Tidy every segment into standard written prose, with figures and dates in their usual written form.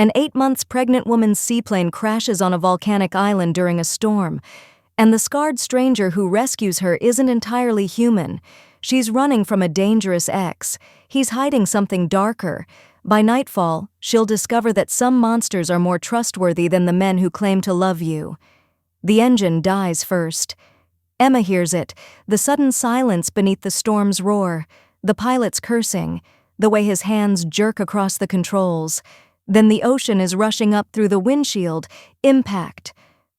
An 8 months pregnant woman's seaplane crashes on a volcanic island during a storm, and the scarred stranger who rescues her isn't entirely human. She's running from a dangerous ex. He's hiding something darker. By nightfall, she'll discover that some monsters are more trustworthy than the men who claim to love you. The engine dies first. Emma hears it, the sudden silence beneath the storm's roar, the pilot's cursing, the way his hands jerk across the controls. Then the ocean is rushing up through the windshield. Impact.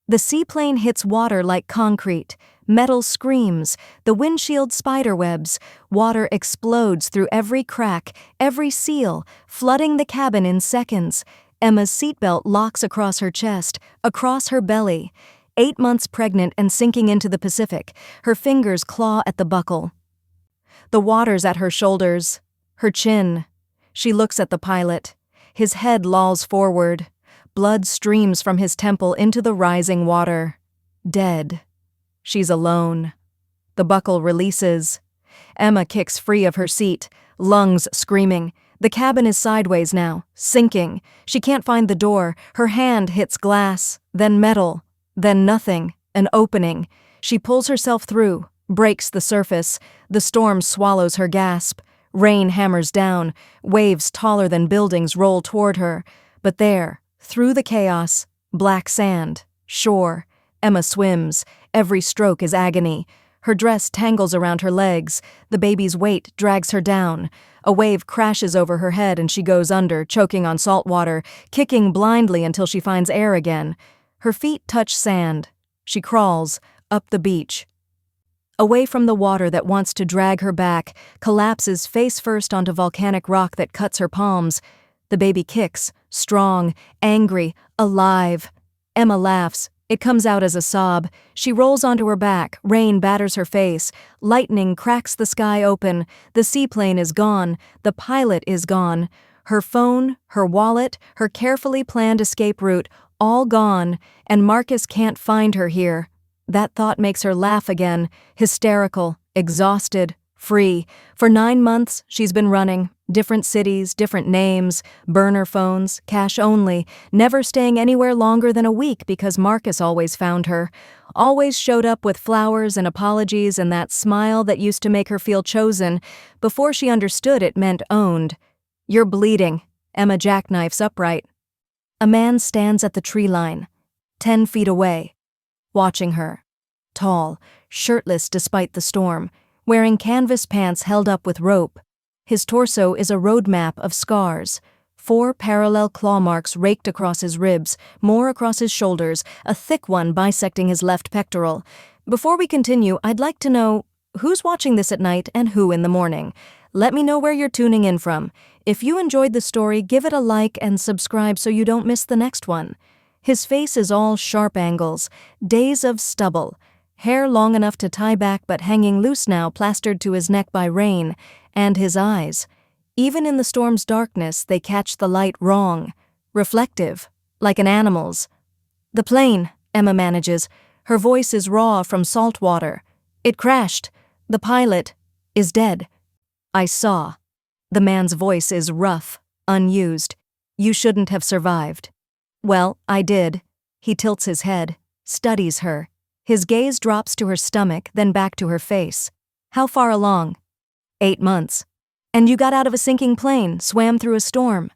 The seaplane hits water like concrete. Metal screams, the windshield spiderwebs. Water explodes through every crack, every seal, flooding the cabin in seconds. Emma's seatbelt locks across her chest, across her belly. 8 months pregnant and sinking into the Pacific, her fingers claw at the buckle. The water's at her shoulders, her chin. She looks at the pilot. His head lolls forward. Blood streams from his temple into the rising water. Dead. She's alone. The buckle releases. Emma kicks free of her seat, lungs screaming. The cabin is sideways now, sinking. She can't find the door. Her hand hits glass, then metal, then nothing, an opening. She pulls herself through, breaks the surface. The storm swallows her gasp. Rain hammers down. Waves taller than buildings roll toward her. But there, through the chaos, black sand, shore. Emma swims. Every stroke is agony. Her dress tangles around her legs. The baby's weight drags her down. A wave crashes over her head and she goes under, choking on salt water, kicking blindly until she finds air again. Her feet touch sand. She crawls up the beach. Away from the water that wants to drag her back, collapses face first onto volcanic rock that cuts her palms. The baby kicks, strong, angry, alive. Emma laughs. It comes out as a sob. She rolls onto her back. Rain batters her face. Lightning cracks the sky open. The seaplane is gone. The pilot is gone. Her phone, her wallet, her carefully planned escape route, all gone, and Marcus can't find her here. That thought makes her laugh again, hysterical, exhausted, free. For 9 months, she's been running. Different cities, different names, burner phones, cash only, never staying anywhere longer than a week because Marcus always found her. Always showed up with flowers and apologies and that smile that used to make her feel chosen. Before she understood it meant owned. "You're bleeding." Emma jackknifes upright. A man stands at the tree line, 10 feet away, watching her. Tall, shirtless despite the storm, wearing canvas pants held up with rope. His torso is a road map of scars. 4 parallel claw marks raked across his ribs, more across his shoulders, a thick one bisecting his left pectoral. Before we continue, I'd like to know who's watching this at night and who in the morning. Let me know where you're tuning in from. If you enjoyed the story, give it a like and subscribe so you don't miss the next one. His face is all sharp angles, days of stubble, hair long enough to tie back but hanging loose now, plastered to his neck by rain, and his eyes. Even in the storm's darkness, they catch the light wrong, reflective, like an animal's. "The plane," Emma manages. Her voice is raw from salt water. "It crashed. The pilot is dead." "I saw." The man's voice is rough, unused. "You shouldn't have survived." "Well, I did." He tilts his head, studies her. His gaze drops to her stomach, then back to her face. "How far along?" 8 months. "And you got out of a sinking plane, swam through a storm."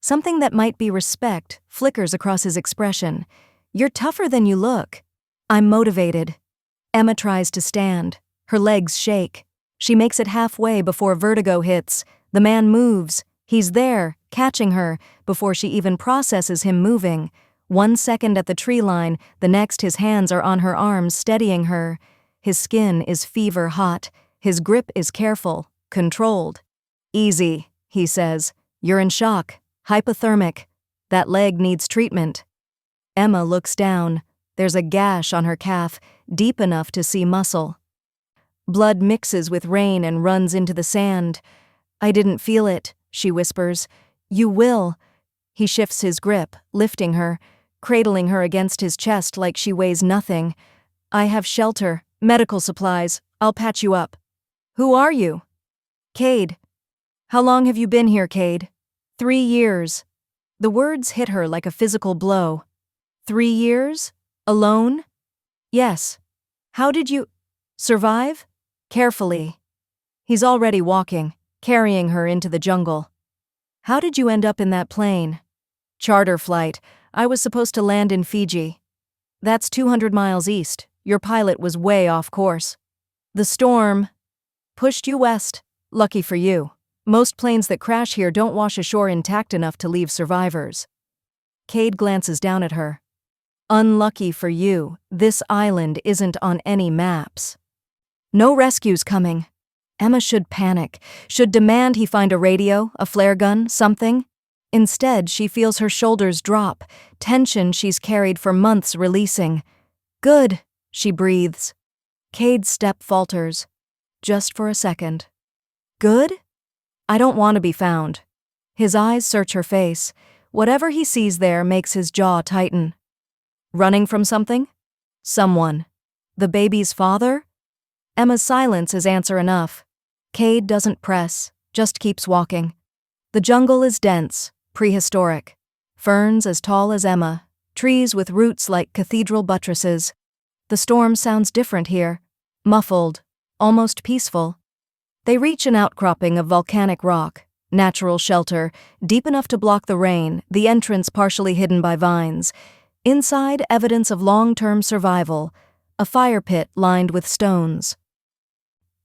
Something that might be respect flickers across his expression. "You're tougher than you look." "I'm motivated." Emma tries to stand. Her legs shake. She makes it halfway before vertigo hits. The man moves. He's there, catching her, before she even processes him moving. 1 second at the tree line, the next his hands are on her arms, steadying her. His skin is fever hot. His grip is careful, controlled. "Easy," he says. "You're in shock. Hypothermic. That leg needs treatment." Emma looks down. There's a gash on her calf, deep enough to see muscle. Blood mixes with rain and runs into the sand. "I didn't feel it," she whispers. "You will." He shifts his grip, lifting her, cradling her against his chest like she weighs nothing. "I have shelter, medical supplies. I'll patch you up." "Who are you?" "Kade." "How long have you been here, Kade?" 3 years. The words hit her like a physical blow. 3 years? Alone? Yes. How did you survive? Carefully. He's already walking, carrying her into the jungle. How did you end up in that plane? Charter flight. I was supposed to land in Fiji. That's 200 miles east. Your pilot was way off course. The storm pushed you west. Lucky for you. Most planes that crash here don't wash ashore intact enough to leave survivors. Kade glances down at her. Unlucky for you, this island isn't on any maps. No rescues coming. Emma should panic, should demand he find a radio, a flare gun, something. Instead, she feels her shoulders drop, tension she's carried for months releasing. Good, she breathes. Kade's step falters. Just for a second. Good? I don't want to be found. His eyes search her face. Whatever he sees there makes his jaw tighten. Running from something? Someone. The baby's father? Emma's silence is answer enough. Kade doesn't press, just keeps walking. The jungle is dense, prehistoric. Ferns as tall as Emma, trees with roots like cathedral buttresses. The storm sounds different here, muffled, almost peaceful. They reach an outcropping of volcanic rock, natural shelter, deep enough to block the rain, the entrance partially hidden by vines. Inside, evidence of long-term survival, a fire pit lined with stones.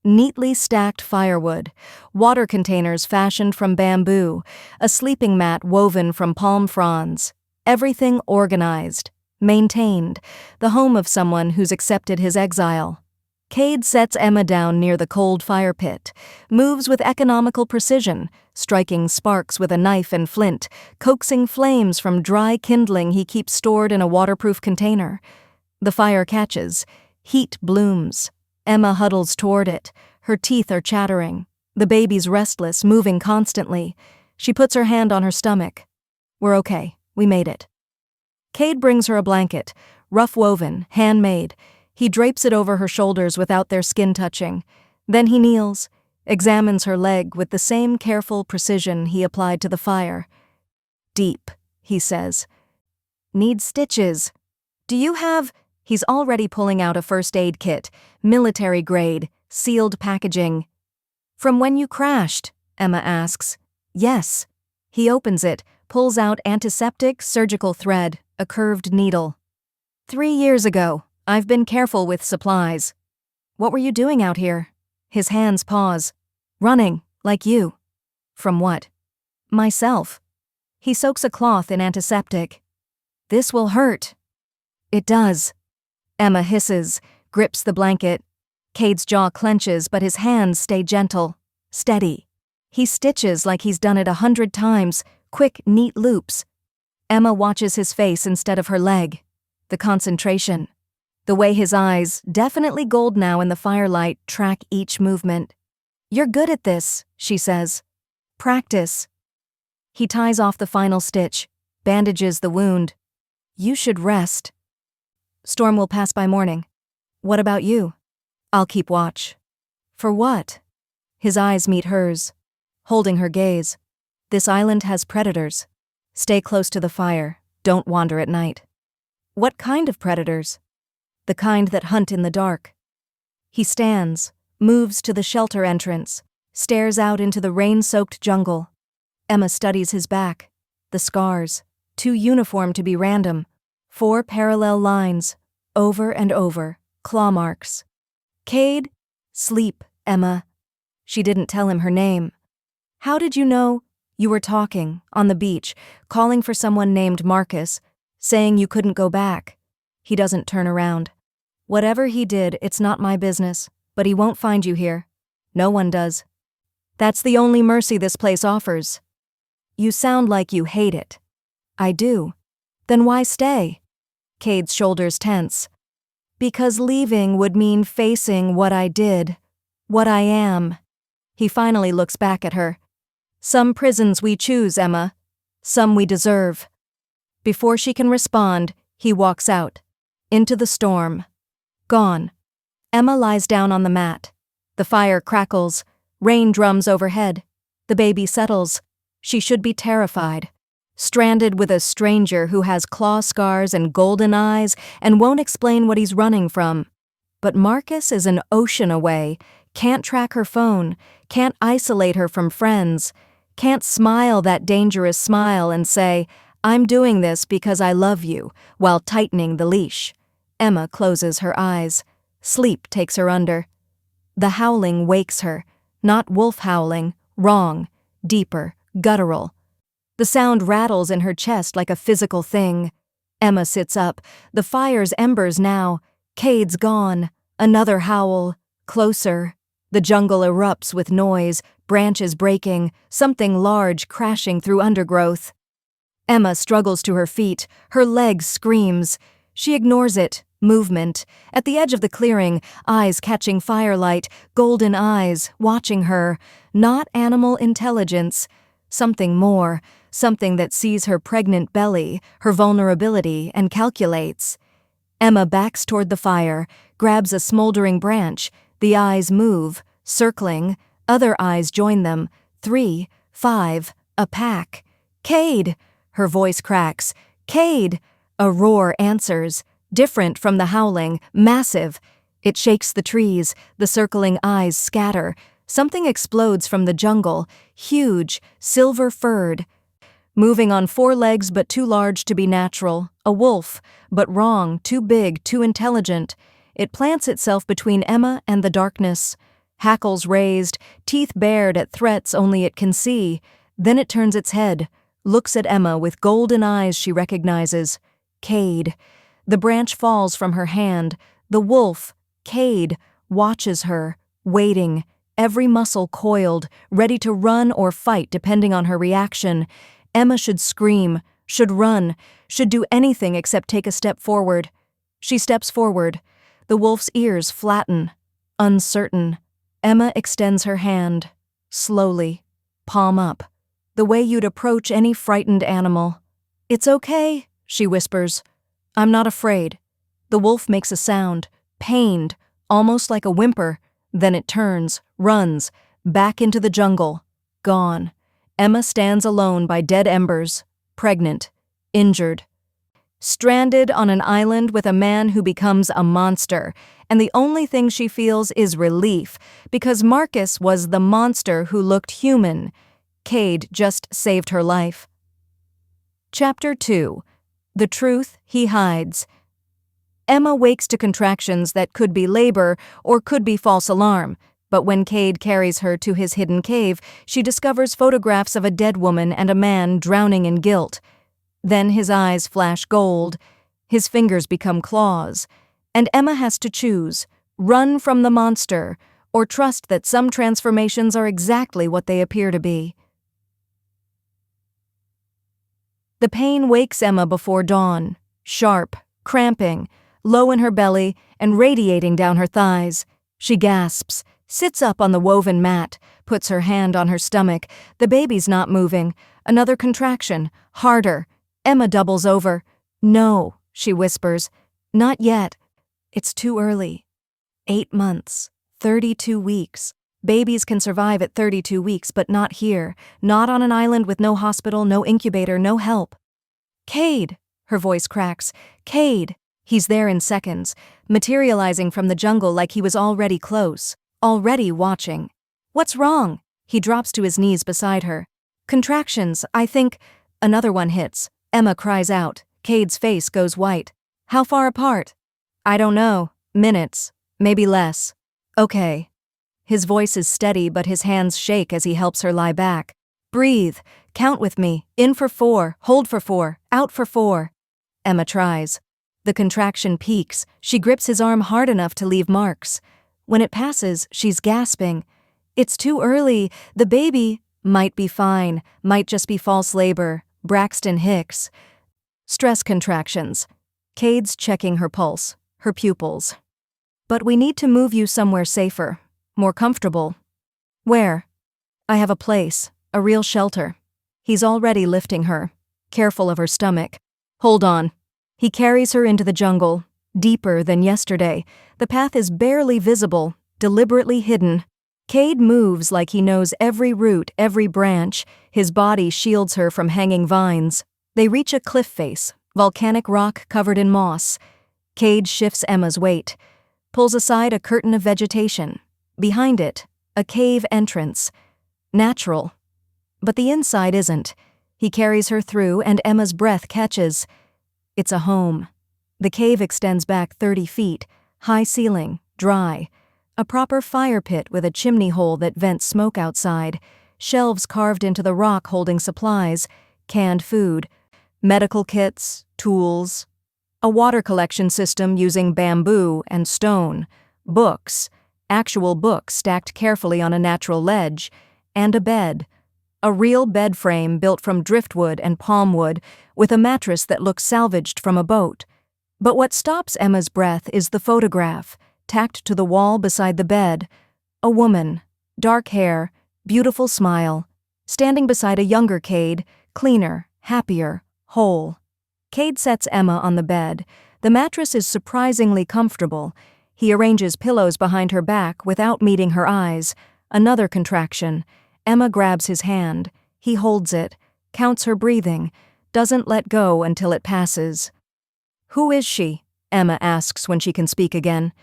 Neatly stacked firewood, water containers fashioned from bamboo, a sleeping mat woven from palm fronds. Everything organized, maintained, the home of someone who's accepted his exile. Kade sets Emma down near the cold fire pit, moves with economical precision, striking sparks with a knife and flint, coaxing flames from dry kindling he keeps stored in a waterproof container. The fire catches. Heat blooms. Emma huddles toward it. Her teeth are chattering. The baby's restless, moving constantly. She puts her hand on her stomach. We're okay. We made it. Kade brings her a blanket, rough woven, handmade. He drapes it over her shoulders without their skin touching. Then he kneels, examines her leg with the same careful precision he applied to the fire. Deep, he says. Need stitches. Do you have... He's already pulling out a first aid kit, military grade, sealed packaging. From when you crashed? Emma asks. Yes. He opens it, pulls out antiseptic, surgical thread, a curved needle. 3 years ago. I've been careful with supplies. What were you doing out here? His hands pause. Running, like you. From what? Myself. He soaks a cloth in antiseptic. This will hurt. It does. Emma hisses, grips the blanket. Kade's jaw clenches, but his hands stay gentle, steady. He stitches like he's done it 100 times, quick, neat loops. Emma watches his face instead of her leg. The concentration. The way his eyes, definitely gold now in the firelight, track each movement. You're good at this, she says. Practice. He ties off the final stitch, bandages the wound. You should rest. Storm will pass by morning. What about you? I'll keep watch. For what? His eyes meet hers, holding her gaze. This island has predators. Stay close to the fire. Don't wander at night. What kind of predators? The kind that hunt in the dark. He stands, moves to the shelter entrance, stares out into the rain-soaked jungle. Emma studies his back. The scars, too uniform to be random. 4 parallel lines, over and over, claw marks. Kade? Sleep, Emma. She didn't tell him her name. How did you know? You were talking, on the beach, calling for someone named Marcus, saying you couldn't go back. He doesn't turn around. Whatever he did, it's not my business, but he won't find you here. No one does. That's the only mercy this place offers. You sound like you hate it. I do. Then why stay? Kade's shoulders tense. Because leaving would mean facing what I did, what I am. He finally looks back at her. Some prisons we choose, Emma. Some we deserve. Before she can respond, he walks out. Into the storm. Gone. Emma lies down on the mat. The fire crackles. Rain drums overhead. The baby settles. She should be terrified. stranded with a stranger who has claw scars and golden eyes and won't explain what he's running from. But Marcus is an ocean away, can't track her phone, can't isolate her from friends, can't smile that dangerous smile and say, "I'm doing this because I love you," while tightening the leash. Emma closes her eyes. Sleep takes her under. The howling wakes her. Not wolf howling, wrong, deeper, guttural. The sound rattles in her chest like a physical thing. Emma sits up. The fire's embers now. Kade's gone. Another howl. Closer. The jungle erupts with noise, branches breaking, something large crashing through undergrowth. Emma struggles to her feet. Her leg screams. She ignores it. Movement. At the edge of the clearing, eyes catching firelight, golden eyes, watching her. Not animal intelligence. Something more. Something that sees her pregnant belly, her vulnerability, and calculates. Emma backs toward the fire, grabs a smoldering branch. The eyes move, circling. Other eyes join them. 3, 5, a pack. "Kade!" Her voice cracks. "Kade!" A roar answers. Different from the howling, massive. It shakes the trees, the circling eyes scatter. Something explodes from the jungle, huge, silver-furred. Moving on 4 legs but too large to be natural. A wolf, but wrong, too big, too intelligent. It plants itself between Emma and the darkness. Hackles raised, teeth bared at threats only it can see. Then it turns its head, looks at Emma with golden eyes she recognizes. Kade. The branch falls from her hand. The wolf, Kade, watches her, waiting, every muscle coiled, ready to run or fight depending on her reaction. Emma should scream, should run, should do anything except take a step forward. She steps forward. The wolf's ears flatten, uncertain. Emma extends her hand, slowly, palm up, the way you'd approach any frightened animal. "It's okay," she whispers. "I'm not afraid." The wolf makes a sound, pained, almost like a whimper. Then it turns, runs, back into the jungle, gone. Emma stands alone by dead embers, pregnant, injured. Stranded on an island with a man who becomes a monster, and the only thing she feels is relief, because Marcus was the monster who looked human. Kade just saved her life. Chapter 2. The Truth He Hides. Emma wakes to contractions that could be labor or could be false alarm, but when Kade carries her to his hidden cave, she discovers photographs of a dead woman and a man drowning in guilt. Then his eyes flash gold, his fingers become claws, and Emma has to choose, run from the monster or trust that some transformations are exactly what they appear to be. The pain wakes Emma before dawn, sharp, cramping, low in her belly and radiating down her thighs. She gasps, sits up on the woven mat, puts her hand on her stomach. The baby's not moving. Another contraction, harder. Emma doubles over. "No," she whispers. "Not yet. It's too early." 8 months, 32 weeks. Babies can survive at 32 weeks, but not here. Not on an island with no hospital, no incubator, no help. "Kade!" Her voice cracks. "Kade!" He's there in seconds, materializing from the jungle like he was already close, already watching. "What's wrong?" He drops to his knees beside her. "Contractions, I think." Another one hits. Emma cries out. Kade's face goes white. "How far apart?" "I don't know. Minutes. Maybe less." "Okay." His voice is steady, but his hands shake as he helps her lie back. "Breathe. Count with me. In for 4. Hold for 4. Out for 4. Emma tries. The contraction peaks. She grips his arm hard enough to leave marks. When it passes, she's gasping. "It's too early. The baby might be fine. Might just be false labor." Braxton Hicks. Stress contractions. Kade's checking her pulse, her pupils. "But we need to move you somewhere safer. More comfortable." "Where?" "I have a place, a real shelter." He's already lifting her, careful of her stomach. "Hold on." He carries her into the jungle, deeper than yesterday. The path is barely visible, deliberately hidden. Kade moves like he knows every root, every branch. His body shields her from hanging vines. They reach a cliff face, volcanic rock covered in moss. Kade shifts Emma's weight, pulls aside a curtain of vegetation. Behind it, a cave entrance. Natural. But the inside isn't. He carries her through and Emma's breath catches. It's a home. The cave extends back 30 feet, high ceiling, dry. A proper fire pit with a chimney hole that vents smoke outside. Shelves carved into the rock holding supplies, canned food, medical kits, tools. A water collection system using bamboo and stone. Books, actual books stacked carefully on a natural ledge. And a bed. A real bed frame built from driftwood and palmwood with a mattress that looks salvaged from a boat. But what stops Emma's breath is the photograph, tacked to the wall beside the bed. A woman, dark hair, beautiful smile, standing beside a younger Kade, cleaner, happier, whole. Kade sets Emma on the bed. The mattress is surprisingly comfortable. He arranges pillows behind her back without meeting her eyes. Another contraction. Emma grabs his hand. He holds it, counts her breathing, doesn't let go until it passes. "Who is she?" Emma asks when she can speak again.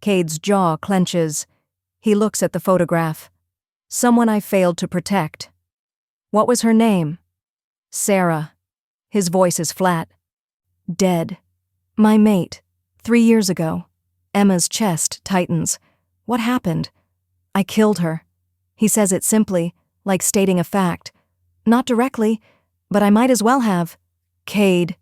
Kade's jaw clenches. He looks at the photograph. "Someone I failed to protect." "What was her name?" "Sarah." His voice is flat. "Dead. My mate. 3 years ago." Emma's chest tightens. "What happened?" "I killed her." He says it simply, like stating a fact. "Not directly, but I might as well have." "Kade."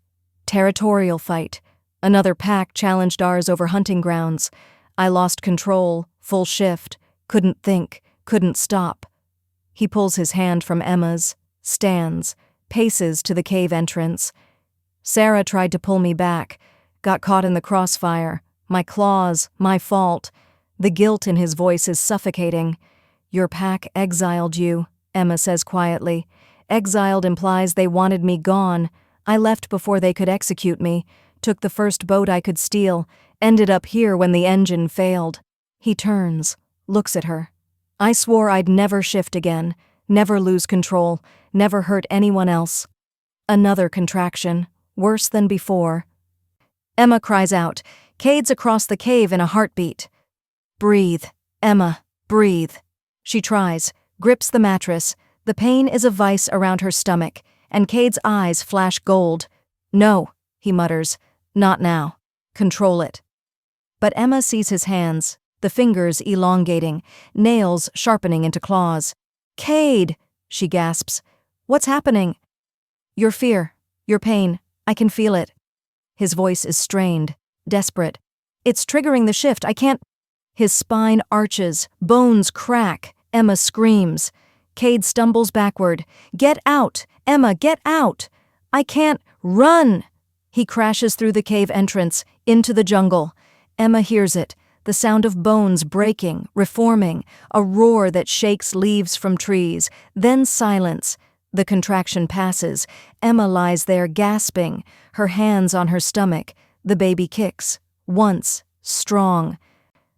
Territorial fight. Another pack challenged ours over hunting grounds. I lost control, full shift, couldn't think, couldn't stop. He pulls his hand from Emma's, stands, paces to the cave entrance. "Sarah tried to pull me back, got caught in the crossfire. My claws, my fault." The guilt in his voice is suffocating. "Your pack exiled you," Emma says quietly. "Exiled implies they wanted me gone. I left before they could execute me, took the first boat I could steal, ended up here when the engine failed." He turns, looks at her. "I swore I'd never shift again, never lose control, never hurt anyone else." Another contraction, worse than before. Emma cries out. Kade's across the cave in a heartbeat. "Breathe, Emma, breathe." She tries, grips the mattress. The pain is a vice around her stomach, and Kade's eyes flash gold. "No," he mutters, "not now. Control it." But Emma sees his hands, the fingers elongating, nails sharpening into claws. "Kade," she gasps. "What's happening?" "Your fear, your pain, I can feel it." His voice is strained, desperate. "It's triggering the shift, I can't—" His spine arches, bones crack. Emma screams. Kade stumbles backward. "Get out! Emma, get out! I can't— Run!" He crashes through the cave entrance, into the jungle. Emma hears it, the sound of bones breaking, reforming, a roar that shakes leaves from trees, then silence. The contraction passes. Emma lies there gasping, her hands on her stomach. The baby kicks. Once. Strong.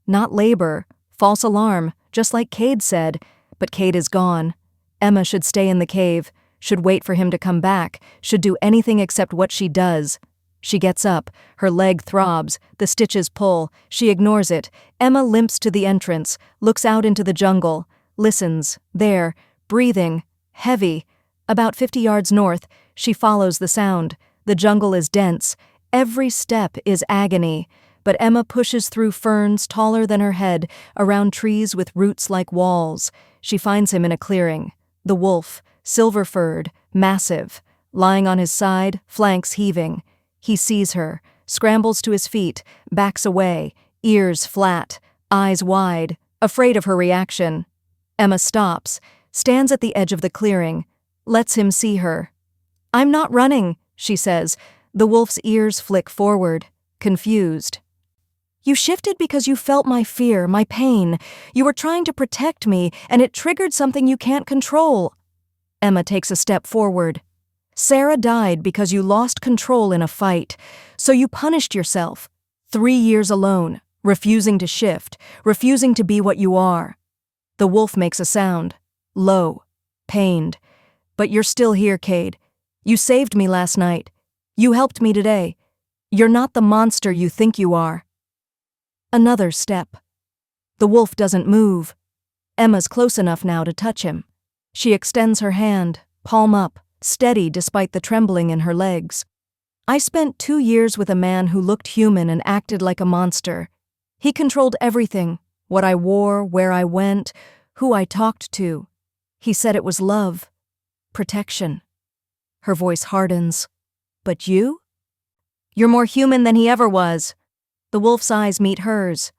Not labor. False alarm, just like Kade said. But Kade is gone. Emma should stay in the cave, should wait for him to come back, should do anything except what she does. She gets up. Her leg throbs. The stitches pull. She ignores it. Emma limps to the entrance, looks out into the jungle, listens. There, breathing, heavy. About 50 yards north, she follows the sound. The jungle is dense. Every step is agony. But Emma pushes through ferns taller than her head, around trees with roots like walls. She finds him in a clearing. The wolf, silver-furred, massive, lying on his side, flanks heaving. He sees her, scrambles to his feet, backs away, ears flat, eyes wide, afraid of her reaction. Emma stops, stands at the edge of the clearing, lets him see her. "I'm not running," she says. The wolf's ears flick forward, confused. "You shifted because you felt my fear, my pain. You were trying to protect me, and it triggered something you can't control." Emma takes a step forward. "Sarah died because you lost control in a fight. So you punished yourself. 3 years alone, refusing to shift, refusing to be what you are." The wolf makes a sound. Low. Pained. But you're still here, Kade. You saved me last night. You helped me today. You're not the monster you think you are. Another step. The wolf doesn't move. Emma's close enough now to touch him. She extends her hand, palm up, steady despite the trembling in her legs. I spent 2 years with a man who looked human and acted like a monster. He controlled everything, what I wore, where I went, who I talked to. He said it was love, protection. Her voice hardens. But you? You're more human than he ever was. The wolf's eyes meet hers.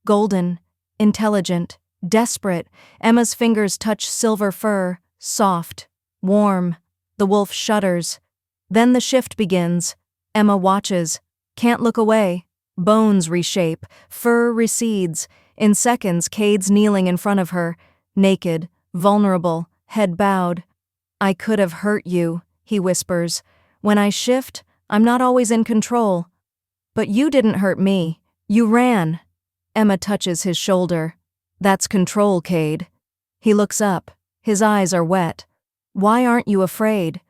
Golden, intelligent, desperate. Emma's fingers touch silver fur, soft, warm. The wolf shudders. Then the shift begins. Emma watches. Can't look away. Bones reshape. Fur recedes. In seconds, Kade's kneeling in front of her. Naked, vulnerable, head bowed. I could have hurt you, he whispers. When I shift, I'm not always in control. But you didn't hurt me. You ran. Emma touches his shoulder. That's control, Kade. He looks up. His eyes are wet. Why aren't you afraid?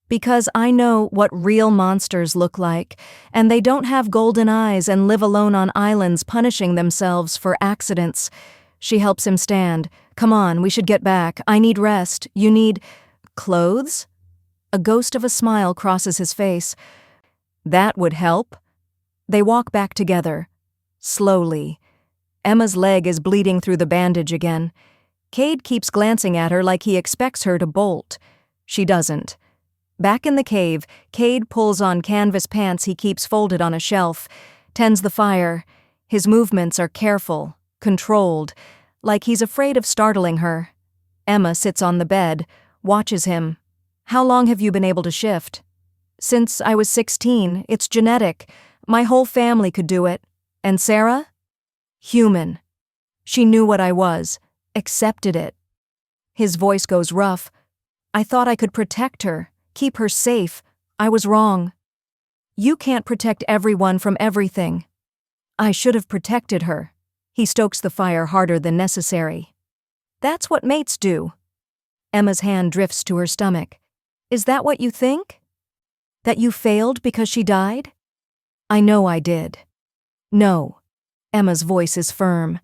Because I know what real monsters look like, and they don't have golden eyes and live alone on islands punishing themselves for accidents. She helps him stand. Come on, we should get back. I need rest. You need clothes? A ghost of a smile crosses his face. That would help. They walk back together. Slowly. Emma's leg is bleeding through the bandage again. Kade keeps glancing at her like he expects her to bolt. She doesn't. Back in the cave, Kade pulls on canvas pants he keeps folded on a shelf, tends the fire. His movements are careful, controlled, like he's afraid of startling her. Emma sits on the bed, watches him. How long have you been able to shift? Since I was 16, it's genetic. My whole family could do it. And Sarah? Human. She knew what I was, accepted it. His voice goes rough. I thought I could protect her. Keep her safe. I was wrong. You can't protect everyone from everything. I should have protected her. He stokes the fire harder than necessary. That's what mates do. Emma's hand drifts to her stomach. Is that what you think? That you failed because she died? I know I did. No. Emma's voice is firm.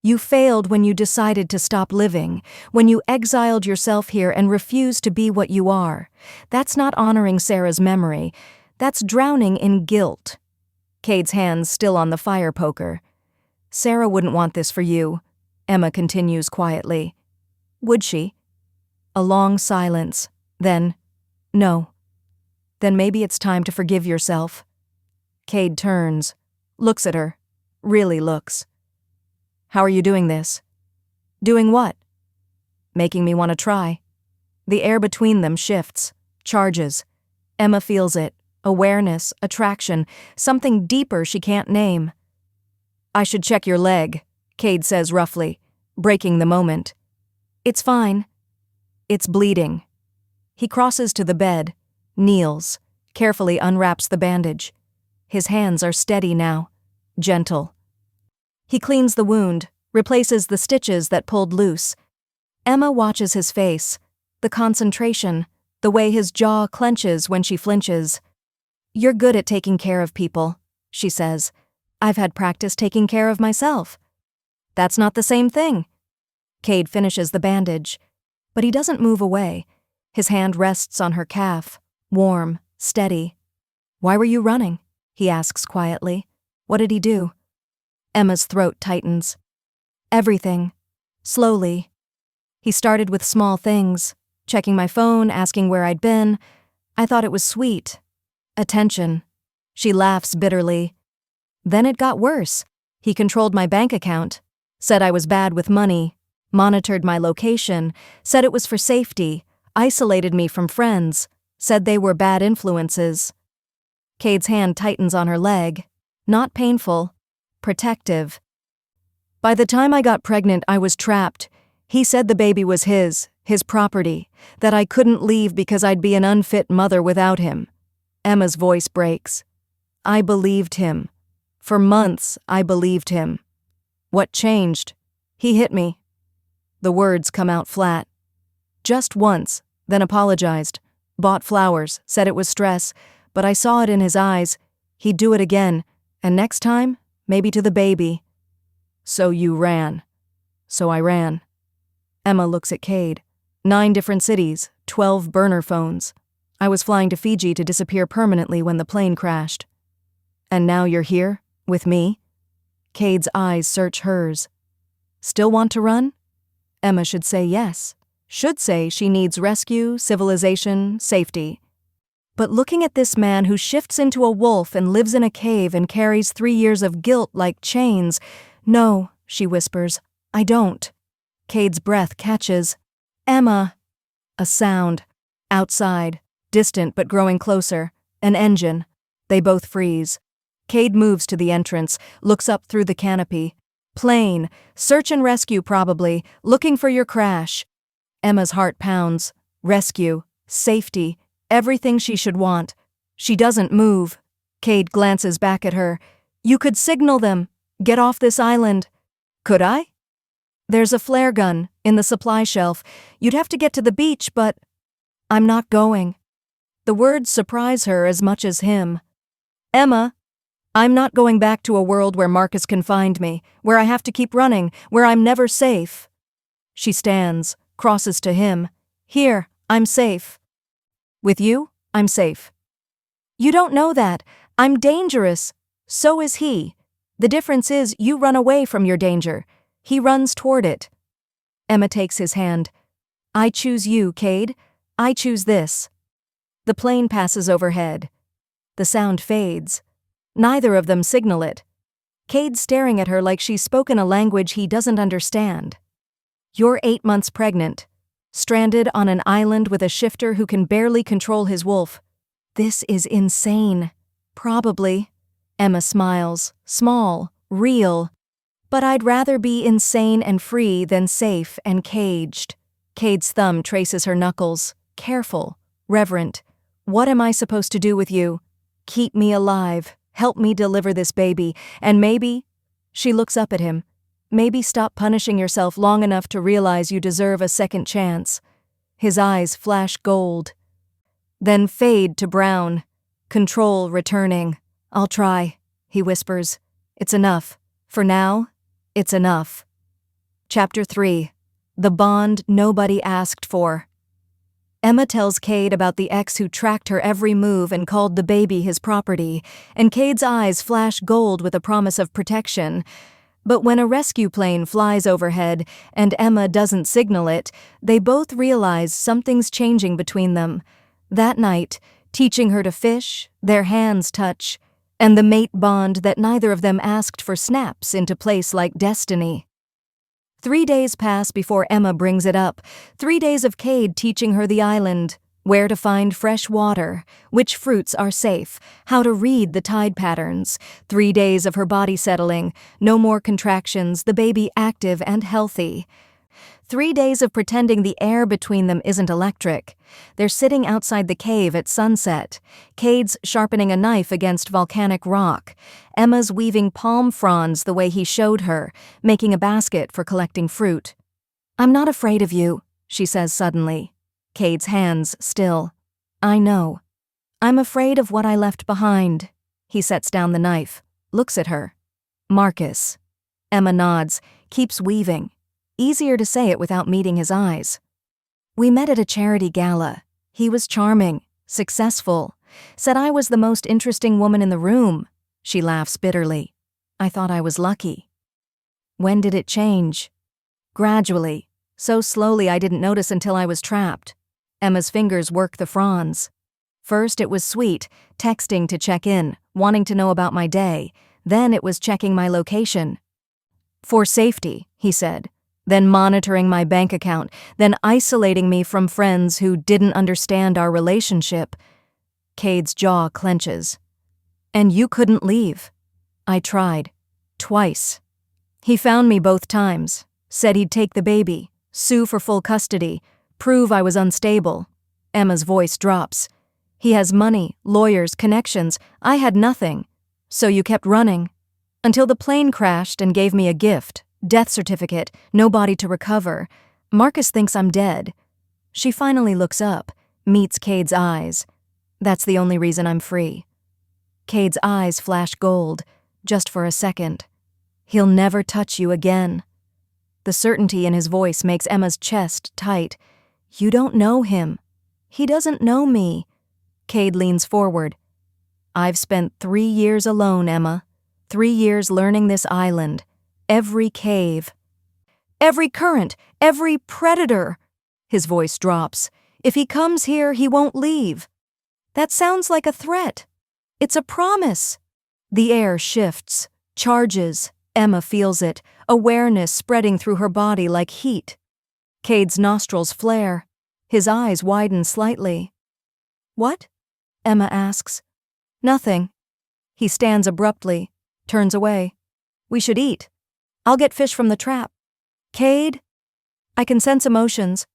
You failed when you decided to stop living, when you exiled yourself here and refused to be what you are. That's not honoring Sarah's memory. That's drowning in guilt. Kade's hands still on the fire poker. Sarah wouldn't want this for you, Emma continues quietly. Would she? A long silence. Then, no. Then maybe it's time to forgive yourself. Kade turns, looks at her, really looks. How are you doing this? Doing what? Making me want to try. The air between them shifts, charges. Emma feels it, awareness, attraction, something deeper she can't name. I should check your leg, Kade says roughly, breaking the moment. It's fine. It's bleeding. He crosses to the bed, kneels, carefully unwraps the bandage. His hands are steady now, gentle. He cleans the wound, replaces the stitches that pulled loose. Emma watches his face, the concentration, the way his jaw clenches when she flinches. You're good at taking care of people, she says. I've had practice taking care of myself. That's not the same thing. Kade finishes the bandage, but he doesn't move away. His hand rests on her calf, warm, steady. Why were you running? He asks quietly. What did he do? Emma's throat tightens. Everything. Slowly. He started with small things, checking my phone, asking where I'd been. I thought it was sweet. Attention. She laughs bitterly. Then it got worse. He controlled my bank account, said I was bad with money, monitored my location, said it was for safety, isolated me from friends, said they were bad influences. Kade's hand tightens on her leg. Not painful. Protective. By the time I got pregnant, I was trapped. He said the baby was his property, that I couldn't leave because I'd be an unfit mother without him. Emma's voice breaks. I believed him. For months, I believed him. What changed? He hit me. The words come out flat. Just once, then apologized. Bought flowers, said it was stress, but I saw it in his eyes. He'd do it again, and next time, maybe to the baby. So you ran. So I ran. Emma looks at Kade. 9 different cities, 12 burner phones. I was flying to Fiji to disappear permanently when the plane crashed. And now you're here, with me? Kade's eyes search hers. Still want to run? Emma should say yes. Should say she needs rescue, civilization, safety. But looking at this man who shifts into a wolf and lives in a cave and carries 3 years of guilt like chains, no, she whispers, I don't. Kade's breath catches. Emma. A sound. Outside. Distant but growing closer. An engine. They both freeze. Kade moves to the entrance, looks up through the canopy. Plane. Search and rescue probably. Looking for your crash. Emma's heart pounds. Rescue. Safety. Everything she should want. She doesn't move. Kade glances back at her. You could signal them. Get off this island. Could I? There's a flare gun in the supply shelf. You'd have to get to the beach, but I'm not going. The words surprise her as much as him. Emma, I'm not going back to a world where Marcus can find me, where I have to keep running, where I'm never safe. She stands, crosses to him. Here, I'm safe. With you, I'm safe. You don't know that. I'm dangerous. So is he. The difference is you run away from your danger. He runs toward it. Emma takes his hand. I choose you, Kade. I choose this. The plane passes overhead. The sound fades. Neither of them signal it. Kade's staring at her like she's spoken a language he doesn't understand. You're 8 months pregnant. Stranded on an island with a shifter who can barely control his wolf. This is insane. Probably. Emma smiles. Small. Real. But I'd rather be insane and free than safe and caged. Kade's thumb traces her knuckles. Careful. Reverent. What am I supposed to do with you? Keep me alive. Help me deliver this baby. And maybe... She looks up at him. Maybe stop punishing yourself long enough to realize you deserve a second chance. His eyes flash gold. Then fade to brown. Control returning. I'll try, he whispers. It's enough. For now, it's enough. Chapter 3. The bond nobody asked for. Emma tells Kade about the ex who tracked her every move and called the baby his property, and Kade's eyes flash gold with a promise of protection. But when a rescue plane flies overhead and Emma doesn't signal it, they both realize something's changing between them. That night, teaching her to fish, their hands touch, and the mate bond that neither of them asked for snaps into place like destiny. 3 days pass before Emma brings it up. 3 days of Kade teaching her the island, where to find fresh water, which fruits are safe, how to read the tide patterns. 3 days of her body settling, no more contractions, the baby active and healthy. 3 days of pretending the air between them isn't electric. They're sitting outside the cave at sunset. Kade's sharpening a knife against volcanic rock. Emma's weaving palm fronds the way he showed her, making a basket for collecting fruit. I'm not afraid of you, she says suddenly. Kade's hands still. I know. I'm afraid of what I left behind. He sets down the knife, looks at her. Marcus. Emma nods, keeps weaving. Easier to say it without meeting his eyes. We met at a charity gala. He was charming, successful, said I was the most interesting woman in the room. She laughs bitterly. I thought I was lucky. When did it change? Gradually, so slowly I didn't notice until I was trapped. Emma's fingers work the fronds. First it was sweet, texting to check in, wanting to know about my day. Then it was checking my location. For safety, he said. Then monitoring my bank account, then isolating me from friends who didn't understand our relationship. Kade's jaw clenches. And you couldn't leave. I tried. Twice. He found me both times, said he'd take the baby, sue for full custody, prove I was unstable. Emma's voice drops. He has money, lawyers, connections. I had nothing. So you kept running. Until the plane crashed and gave me a gift. Death certificate, no body to recover. Marcus thinks I'm dead. She finally looks up, meets Kade's eyes. That's the only reason I'm free. Kade's eyes flash gold, just for a second. He'll never touch you again. The certainty in his voice makes Emma's chest tight. You don't know him. He doesn't know me. Kade leans forward. I've spent 3 years alone, Emma. 3 years learning this island. Every cave. Every current. Every predator. His voice drops. If he comes here, he won't leave. That sounds like a threat. It's a promise. The air shifts, charges. Emma feels it, awareness spreading through her body like heat. Kade's nostrils flare. His eyes widen slightly. What? Emma asks. Nothing. He stands abruptly, turns away. We should eat. I'll get fish from the trap. Kade? I can sense emotions.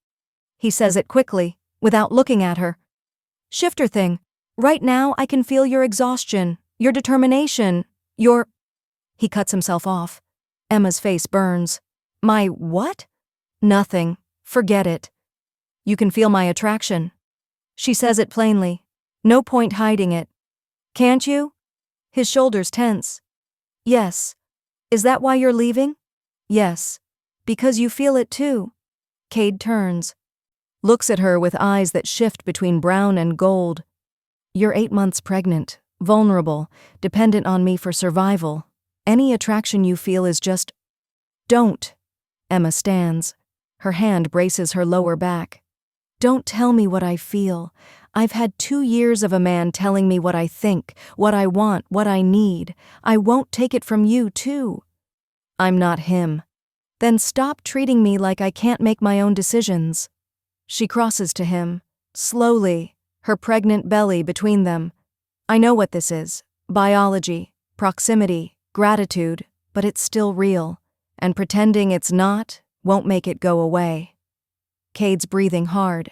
He says it quickly, without looking at her. Shifter thing. Right now I can feel your exhaustion, your determination, your... He cuts himself off. Emma's face burns. My what? Nothing. Forget it. You can feel my attraction. She says it plainly. No point hiding it. Can't you? His shoulders tense. Yes. Is that why you're leaving? Yes. Because you feel it too. Kade turns. Looks at her with eyes that shift between brown and gold. You're 8 months pregnant, vulnerable, dependent on me for survival. Any attraction you feel is just... Don't. Emma stands. Her hand braces her lower back. Don't tell me what I feel. I've had 2 years of a man telling me what I think, what I want, what I need. I won't take it from you, too. I'm not him. Then stop treating me like I can't make my own decisions. She crosses to him, slowly, her pregnant belly between them. I know what this is. Biology, proximity, gratitude, but it's still real. And pretending it's not won't make it go away. Kade's breathing hard.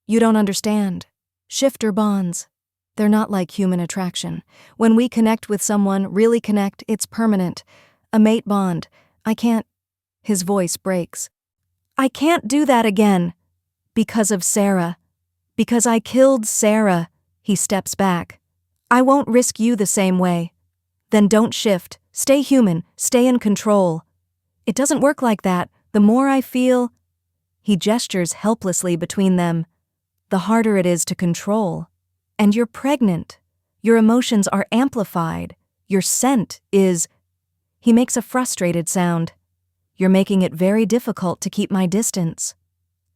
You don't understand. Shifter bonds. They're not like human attraction. When we connect with someone, really connect, it's permanent. A mate bond. I can't... His voice breaks. I can't do that again. Because of Sarah. Because I killed Sarah. He steps back. I won't risk you the same way. Then don't shift. Stay human. Stay in control. It doesn't work like that. The more I feel... He gestures helplessly between them. The harder it is to control. And you're pregnant. Your emotions are amplified. Your scent is... He makes a frustrated sound. You're making it very difficult to keep my distance.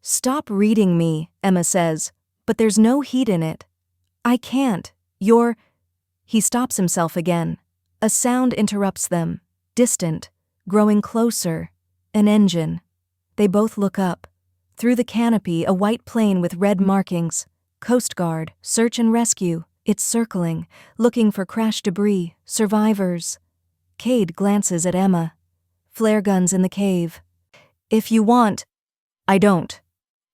Stop reading me, Emma says, but there's no heat in it. I can't. You're... He stops himself again. A sound interrupts them. Distant. Growing closer. An engine. They both look up. Through the canopy, a white plane with red markings. Coast Guard, search and rescue. It's circling, looking for crash debris, survivors. Kade glances at Emma. Flare guns in the cave. If you want... I don't.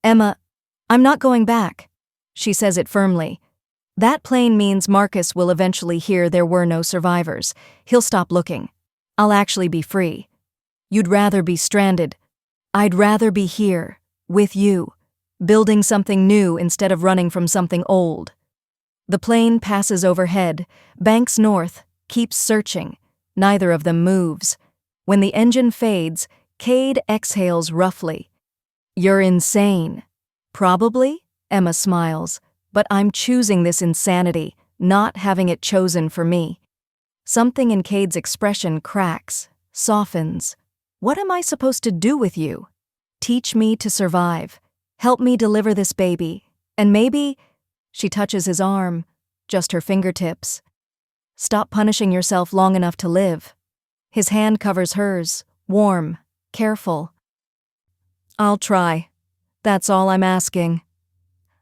Emma, I'm not going back. She says it firmly. That plane means Marcus will eventually hear there were no survivors. He'll stop looking. I'll actually be free. You'd rather be stranded. I'd rather be here, with you, building something new instead of running from something old. The plane passes overhead, banks north, keeps searching. Neither of them moves. When the engine fades, Kade exhales roughly. You're insane. Probably, Emma smiles, but I'm choosing this insanity, not having it chosen for me. Something in Kade's expression cracks, softens. What am I supposed to do with you? Teach me to survive. Help me deliver this baby. And maybe... She touches his arm, just her fingertips. Stop punishing yourself long enough to live. His hand covers hers, warm, careful. I'll try. That's all I'm asking.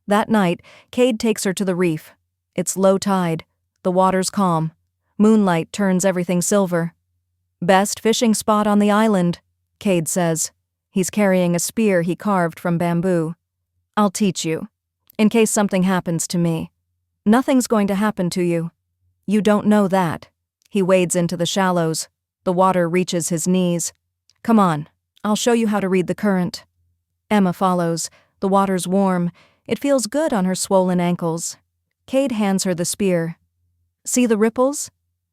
That night, Kade takes her to the reef. It's low tide. The water's calm. Moonlight turns everything silver. Best fishing spot on the island, Kade says. He's carrying a spear he carved from bamboo. I'll teach you, in case something happens to me. Nothing's going to happen to you. You don't know that. He wades into the shallows. The water reaches his knees. Come on, I'll show you how to read the current. Emma follows. The water's warm. It feels good on her swollen ankles. Kade hands her the spear. See the ripples?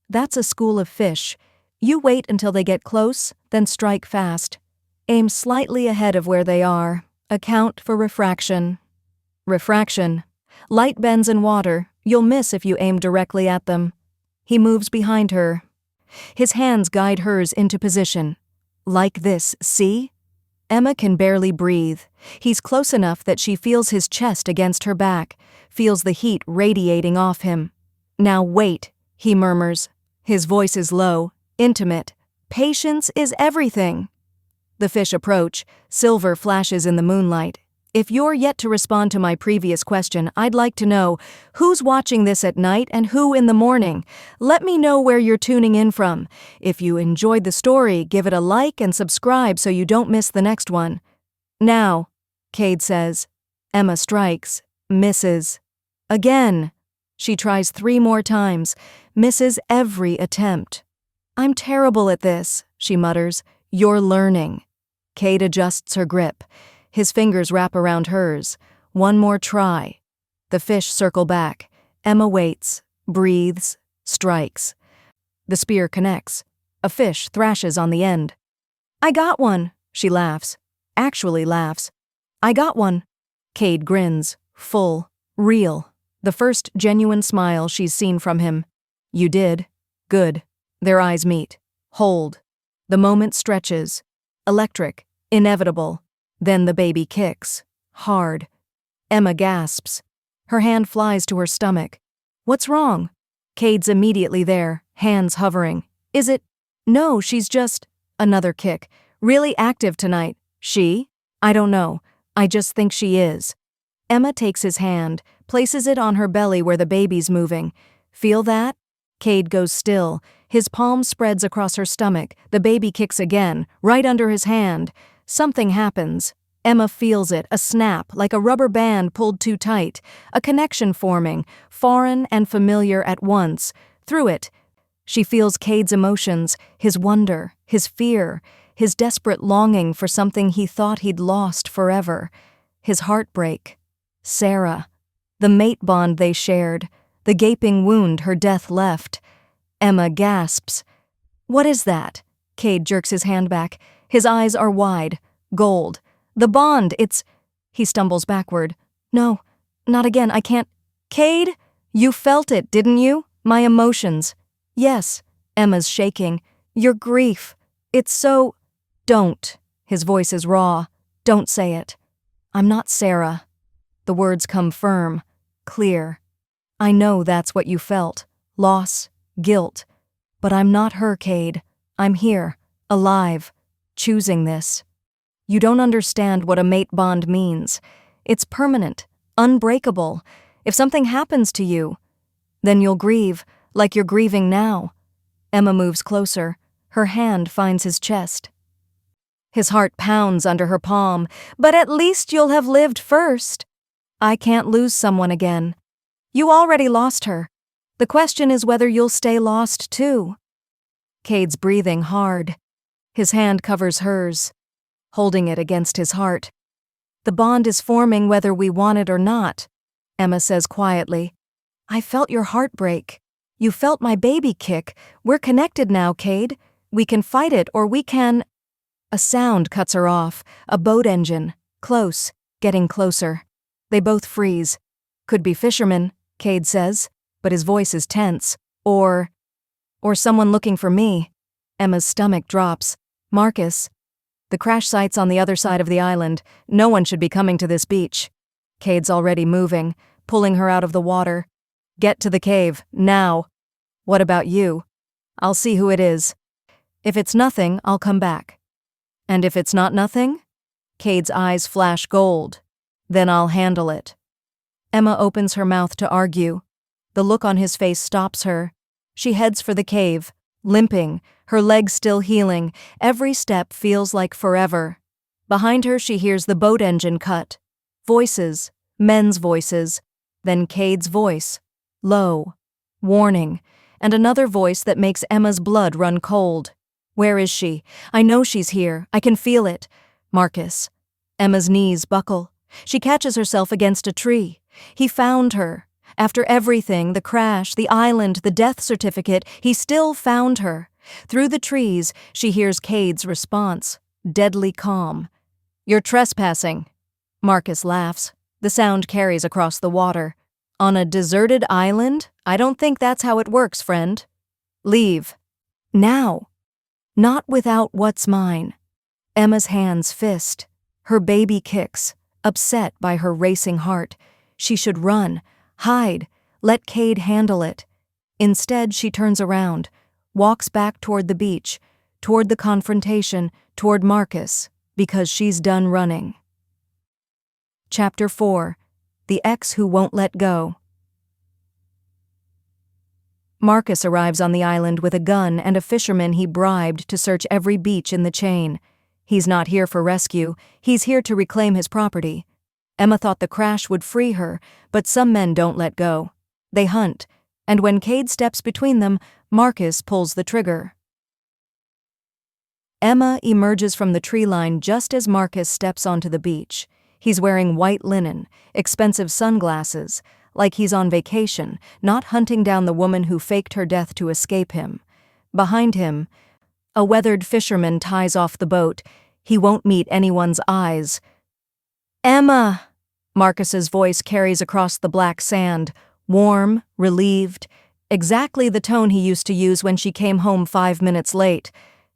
That's a school of fish. You wait until they get close, then strike fast. Aim slightly ahead of where they are. Account for refraction. Refraction. Light bends in water. You'll miss if you aim directly at them. He moves behind her. His hands guide hers into position. Like this, see? Emma can barely breathe. He's close enough that she feels his chest against her back, feels the heat radiating off him. Now wait, he murmurs. His voice is low, intimate. Patience is everything. The fish approach. Silver flashes in the moonlight. If you're yet to respond to my previous question, I'd like to know who's watching this at night and who in the morning. Let me know where you're tuning in from. If you enjoyed the story, give it a like and subscribe so you don't miss the next one. Now, Kade says. Emma strikes, misses. Again. She tries 3 more times, misses every attempt. I'm terrible at this, she mutters. You're learning. Kade adjusts her grip. His fingers wrap around hers. One more try. The fish circle back. Emma waits, breathes, strikes. The spear connects. A fish thrashes on the end. I got one, she laughs. Actually laughs. I got one. Kade grins, full, real. The first genuine smile she's seen from him. You did. Good. Their eyes meet. Hold. The moment stretches. Electric. Inevitable. Then the baby kicks. Hard. Emma gasps. Her hand flies to her stomach. What's wrong? Kade's immediately there, hands hovering. Is it? No, she's just... Another kick. Really active tonight. She? I don't know. I just think she is. Emma takes his hand, places it on her belly where the baby's moving. Feel that? Kade goes still. His palm spreads across her stomach. The baby kicks again, right under his hand. Something happens. Emma feels it, a snap, like a rubber band pulled too tight, a connection forming, foreign and familiar at once. Through it, she feels Kade's emotions, his wonder, his fear, his desperate longing for something he thought he'd lost forever, his heartbreak. Sarah. The mate bond they shared, the gaping wound her death left. Emma gasps. What is that? Kade jerks his hand back. His eyes are wide. Gold. The bond, it's... He stumbles backward. No, not again, I can't... Kade? You felt it, didn't you? My emotions. Yes. Emma's shaking. Your grief. It's so... Don't. His voice is raw. Don't say it. I'm not Sarah. The words come firm, clear. I know that's what you felt. Loss, guilt. But I'm not her, Kade. I'm here, alive. Choosing this. You don't understand what a mate bond means. It's permanent, unbreakable. If something happens to you, then you'll grieve, like you're grieving now. Emma moves closer. Her hand finds his chest. His heart pounds under her palm. But at least you'll have lived first. I can't lose someone again. You already lost her. The question is whether you'll stay lost too. Kade's breathing hard. His hand covers hers, holding it against his heart. The bond is forming whether we want it or not, Emma says quietly. I felt your heart break. You felt my baby kick. We're connected now, Kade. We can fight it or we can... A sound cuts her off. A boat engine. Close. Getting closer. They both freeze. Could be fishermen, Kade says, but his voice is tense. Or someone looking for me. Emma's stomach drops. Marcus. The crash site's on the other side of the island. No one should be coming to this beach. Kade's already moving, pulling her out of the water. Get to the cave, now. What about you? I'll see who it is. If it's nothing, I'll come back. And if it's not nothing? Kade's eyes flash gold. Then I'll handle it. Emma opens her mouth to argue. The look on his face stops her. She heads for the cave, limping, her legs still healing. Every step feels like forever. Behind her, she hears the boat engine cut. Voices, men's voices. Then Kade's voice, low, warning, and another voice that makes Emma's blood run cold. Where is she? I know she's here. I can feel it. Marcus. Emma's knees buckle. She catches herself against a tree. He found her. After everything, the crash, the island, the death certificate, he still found her. Through the trees, she hears Kade's response, deadly calm. "You're trespassing." Marcus laughs. The sound carries across the water. "On a deserted island? I don't think that's how it works, friend. Leave. Now. Not without what's mine." Emma's hands fist. Her baby kicks, upset by her racing heart. She should run, hide, let Kade handle it. Instead, she turns around, walks back toward the beach, toward the confrontation, toward Marcus, because she's done running. Chapter 4. The Ex Who Won't Let Go. Marcus arrives on the island with a gun and a fisherman he bribed to search every beach in the chain. He's not here for rescue, he's here to reclaim his property. Emma thought the crash would free her, but some men don't let go. They hunt, and when Kade steps between them, Marcus pulls the trigger. Emma emerges from the tree line just as Marcus steps onto the beach. He's wearing white linen, expensive sunglasses, like he's on vacation, not hunting down the woman who faked her death to escape him. Behind him, a weathered fisherman ties off the boat. He won't meet anyone's eyes. "Emma!" Marcus's voice carries across the black sand, warm, relieved, exactly the tone he used to use when she came home 5 minutes late.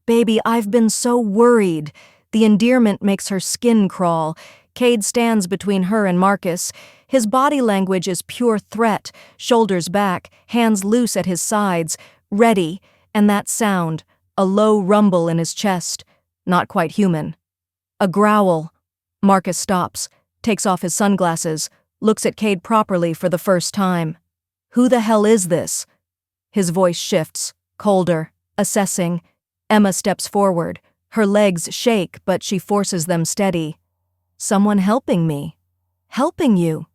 "Baby, I've been so worried." The endearment makes her skin crawl. Kade stands between her and Marcus. His body language is pure threat, shoulders back, hands loose at his sides, ready, and that sound, a low rumble in his chest, not quite human. A growl. Marcus stops, takes off his sunglasses, looks at Kade properly for the first time. "Who the hell is this?" His voice shifts, colder, assessing. Emma steps forward. Her legs shake, but she forces them steady. "Someone helping me." "Helping you?"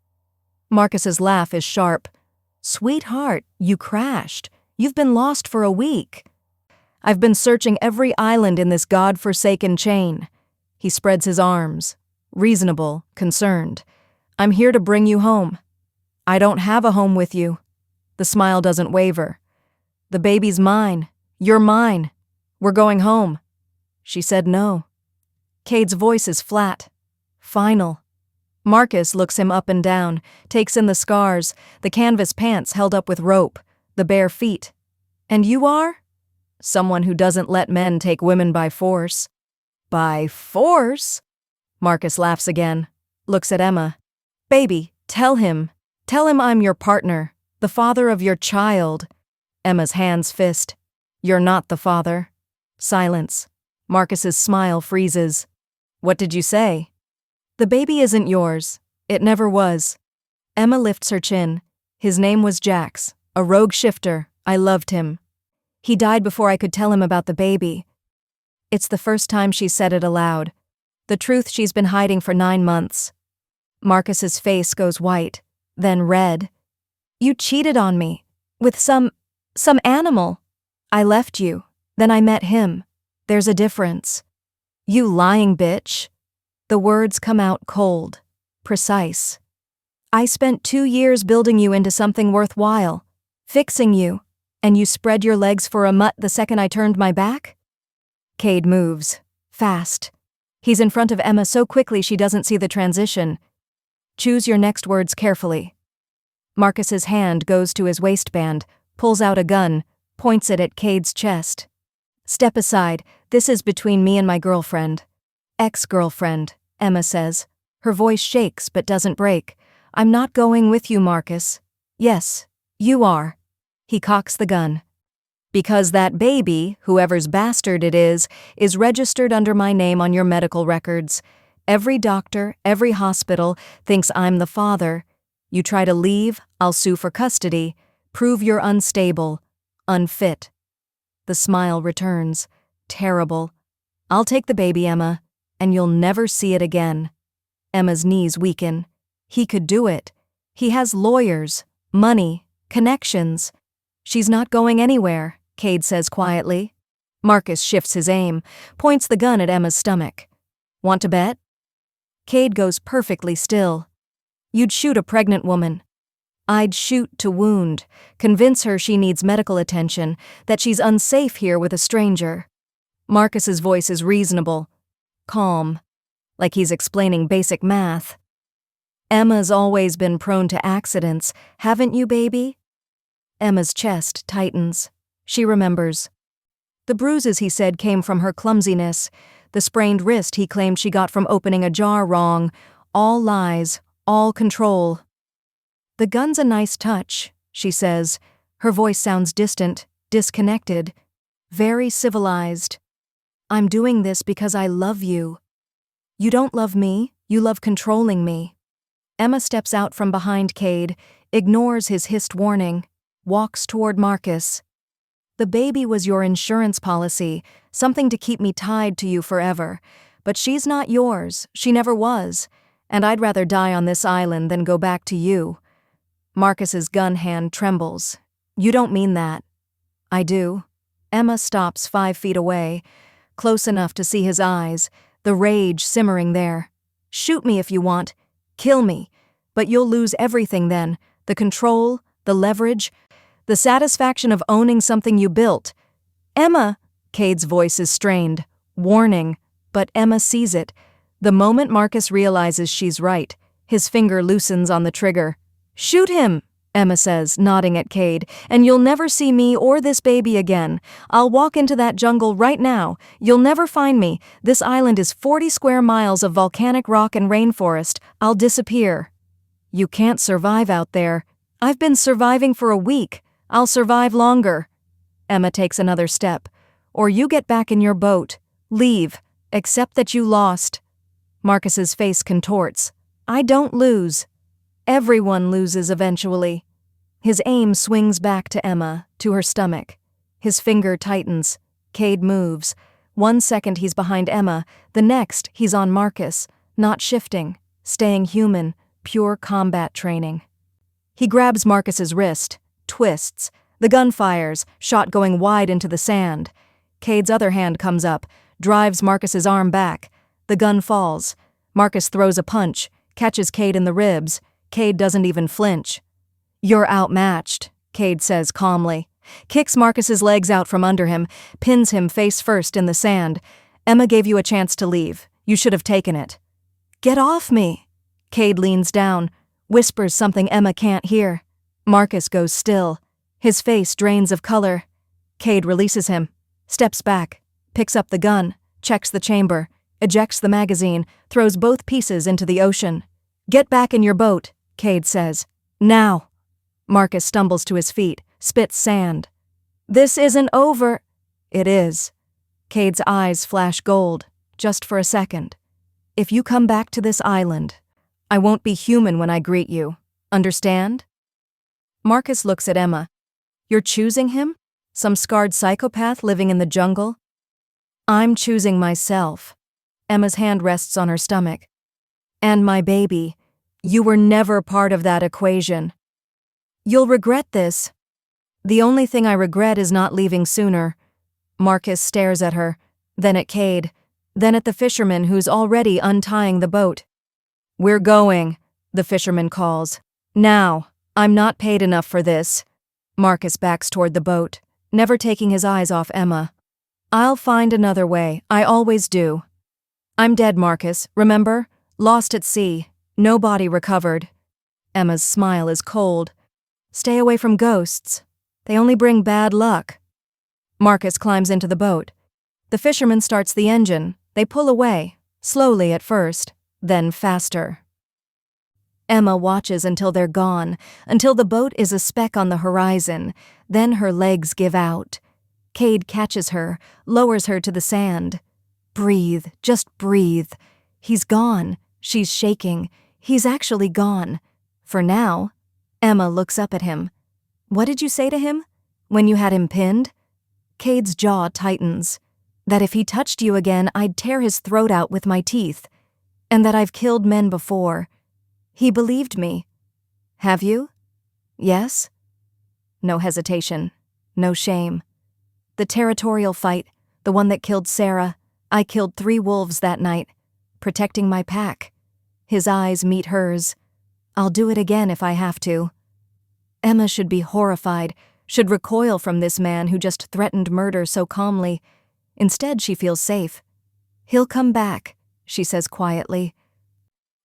Marcus's laugh is sharp. "Sweetheart, you crashed. You've been lost for a week." "I've been searching every island in this god-forsaken chain." He spreads his arms. Reasonable, concerned. "I'm here to bring you home." "I don't have a home with you." The smile doesn't waver. "The baby's mine. You're mine. We're going home." She said no. Kade's voice is flat. Final. Marcus looks him up and down, takes in the scars, the canvas pants held up with rope, the bare feet. "And you are?" "Someone who doesn't let men take women by force." "By force?" Marcus laughs again, looks at Emma. "Baby, tell him. Tell him I'm your partner, the father of your child." Emma's hands fist. "You're not the father." Silence. Marcus's smile freezes. "What did you say?" "The baby isn't yours. It never was." Emma lifts her chin. "His name was Jax, a rogue shifter. I loved him. He died before I could tell him about the baby." It's the first time she said it aloud. The truth she's been hiding for 9 months. Marcus's face goes white, then red. "You cheated on me. With some animal. I left you. Then I met him. There's a difference." "You lying bitch." The words come out cold, precise. "I spent 2 years building you into something worthwhile, fixing you, and you spread your legs for a mutt the second I turned my back?" Kade moves, fast. He's in front of Emma so quickly she doesn't see the transition. "Choose your next words carefully." Marcus's hand goes to his waistband, pulls out a gun, points it at Kade's chest. "Step aside, this is between me and my girlfriend." "Ex-girlfriend," Emma says. Her voice shakes but doesn't break. "I'm not going with you, Marcus." "Yes, you are." He cocks the gun. "Because that baby, whoever's bastard it is registered under my name on your medical records. Every doctor, every hospital thinks I'm the father. You try to leave, I'll sue for custody. Prove you're unstable, unfit." The smile returns. Terrible. "I'll take the baby, Emma, and you'll never see it again." Emma's knees weaken. He could do it. He has lawyers, money, connections. "She's not going anywhere," Kade says quietly. Marcus shifts his aim, points the gun at Emma's stomach. "Want to bet?" Kade goes perfectly still. You'd shoot a pregnant woman. I'd shoot to wound, convince her she needs medical attention, that she's unsafe here with a stranger. Marcus's voice is reasonable, calm, like he's explaining basic math. Emma's always been prone to accidents, haven't you, baby? Emma's chest tightens. She remembers. The bruises, he said, came from her clumsiness. The sprained wrist he claimed she got from opening a jar wrong. All lies, all control. The gun's a nice touch, she says. Her voice sounds distant, disconnected, very civilized. I'm doing this because I love you. You don't love me, you love controlling me. Emma steps out from behind Kade, ignores his hissed warning, walks toward Marcus. The baby was your insurance policy, something to keep me tied to you forever. But she's not yours, she never was, and I'd rather die on this island than go back to you. Marcus's gun hand trembles. You don't mean that. I do. Emma stops 5 feet away, close enough to see his eyes, the rage simmering there. Shoot me if you want. Kill me. But you'll lose everything then. The control, the leverage, the satisfaction of owning something you built. Emma! Kade's voice is strained, warning, but Emma sees it. The moment Marcus realizes she's right, his finger loosens on the trigger. Shoot him, Emma says, nodding at Kade, and you'll never see me or this baby again. I'll walk into that jungle right now. You'll never find me. This island is 40 square miles of volcanic rock and rainforest. I'll disappear. You can't survive out there. I've been surviving for a week. I'll survive longer. Emma takes another step. Or you get back in your boat. Leave. Accept that you lost. Marcus's face contorts. I don't lose. Everyone loses eventually. His aim swings back to Emma, to her stomach. His finger tightens. Kade moves. 1 second he's behind Emma, the next he's on Marcus, not shifting, staying human, pure combat training. He grabs Marcus's wrist, twists. The gun fires, shot going wide into the sand. Kade's other hand comes up, drives Marcus's arm back. The gun falls. Marcus throws a punch, catches Kade in the ribs. Kade doesn't even flinch. You're outmatched, Kade says calmly. Kicks Marcus's legs out from under him, pins him face first in the sand. Emma gave you a chance to leave. You should have taken it. Get off me. Kade leans down, whispers something Emma can't hear. Marcus goes still. His face drains of color. Kade releases him, steps back, picks up the gun, checks the chamber, ejects the magazine, throws both pieces into the ocean. Get back in your boat, Kade says. Now. Marcus stumbles to his feet, spits sand. This isn't over. It is. Kade's eyes flash gold, just for a second. If you come back to this island, I won't be human when I greet you. Understand? Marcus looks at Emma. You're choosing him? Some scarred psychopath living in the jungle? I'm choosing myself. Emma's hand rests on her stomach. And my baby. You were never part of that equation. You'll regret this. The only thing I regret is not leaving sooner. Marcus stares at her, then at Kade, then at the fisherman who's already untying the boat. We're going, the fisherman calls. Now, I'm not paid enough for this. Marcus backs toward the boat, never taking his eyes off Emma. I'll find another way, I always do. I'm dead, Marcus, remember? Lost at sea. No body recovered. Emma's smile is cold. Stay away from ghosts. They only bring bad luck. Marcus climbs into the boat. The fisherman starts the engine. They pull away, slowly at first, then faster. Emma watches until they're gone, until the boat is a speck on the horizon. Then her legs give out. Kade catches her, lowers her to the sand. Breathe, just breathe. He's gone. She's shaking. He's actually gone. For now. Emma looks up at him. What did you say to him? When you had him pinned? Kade's jaw tightens. That if he touched you again, I'd tear his throat out with my teeth. And that I've killed men before. He believed me. Have you? Yes? No hesitation. No shame. The territorial fight, the one that killed Sarah. I killed 3 wolves that night, protecting my pack. His eyes meet hers. "I'll do it again if I have to." Emma should be horrified, should recoil from this man who just threatened murder so calmly. Instead, she feels safe. "He'll come back," she says quietly.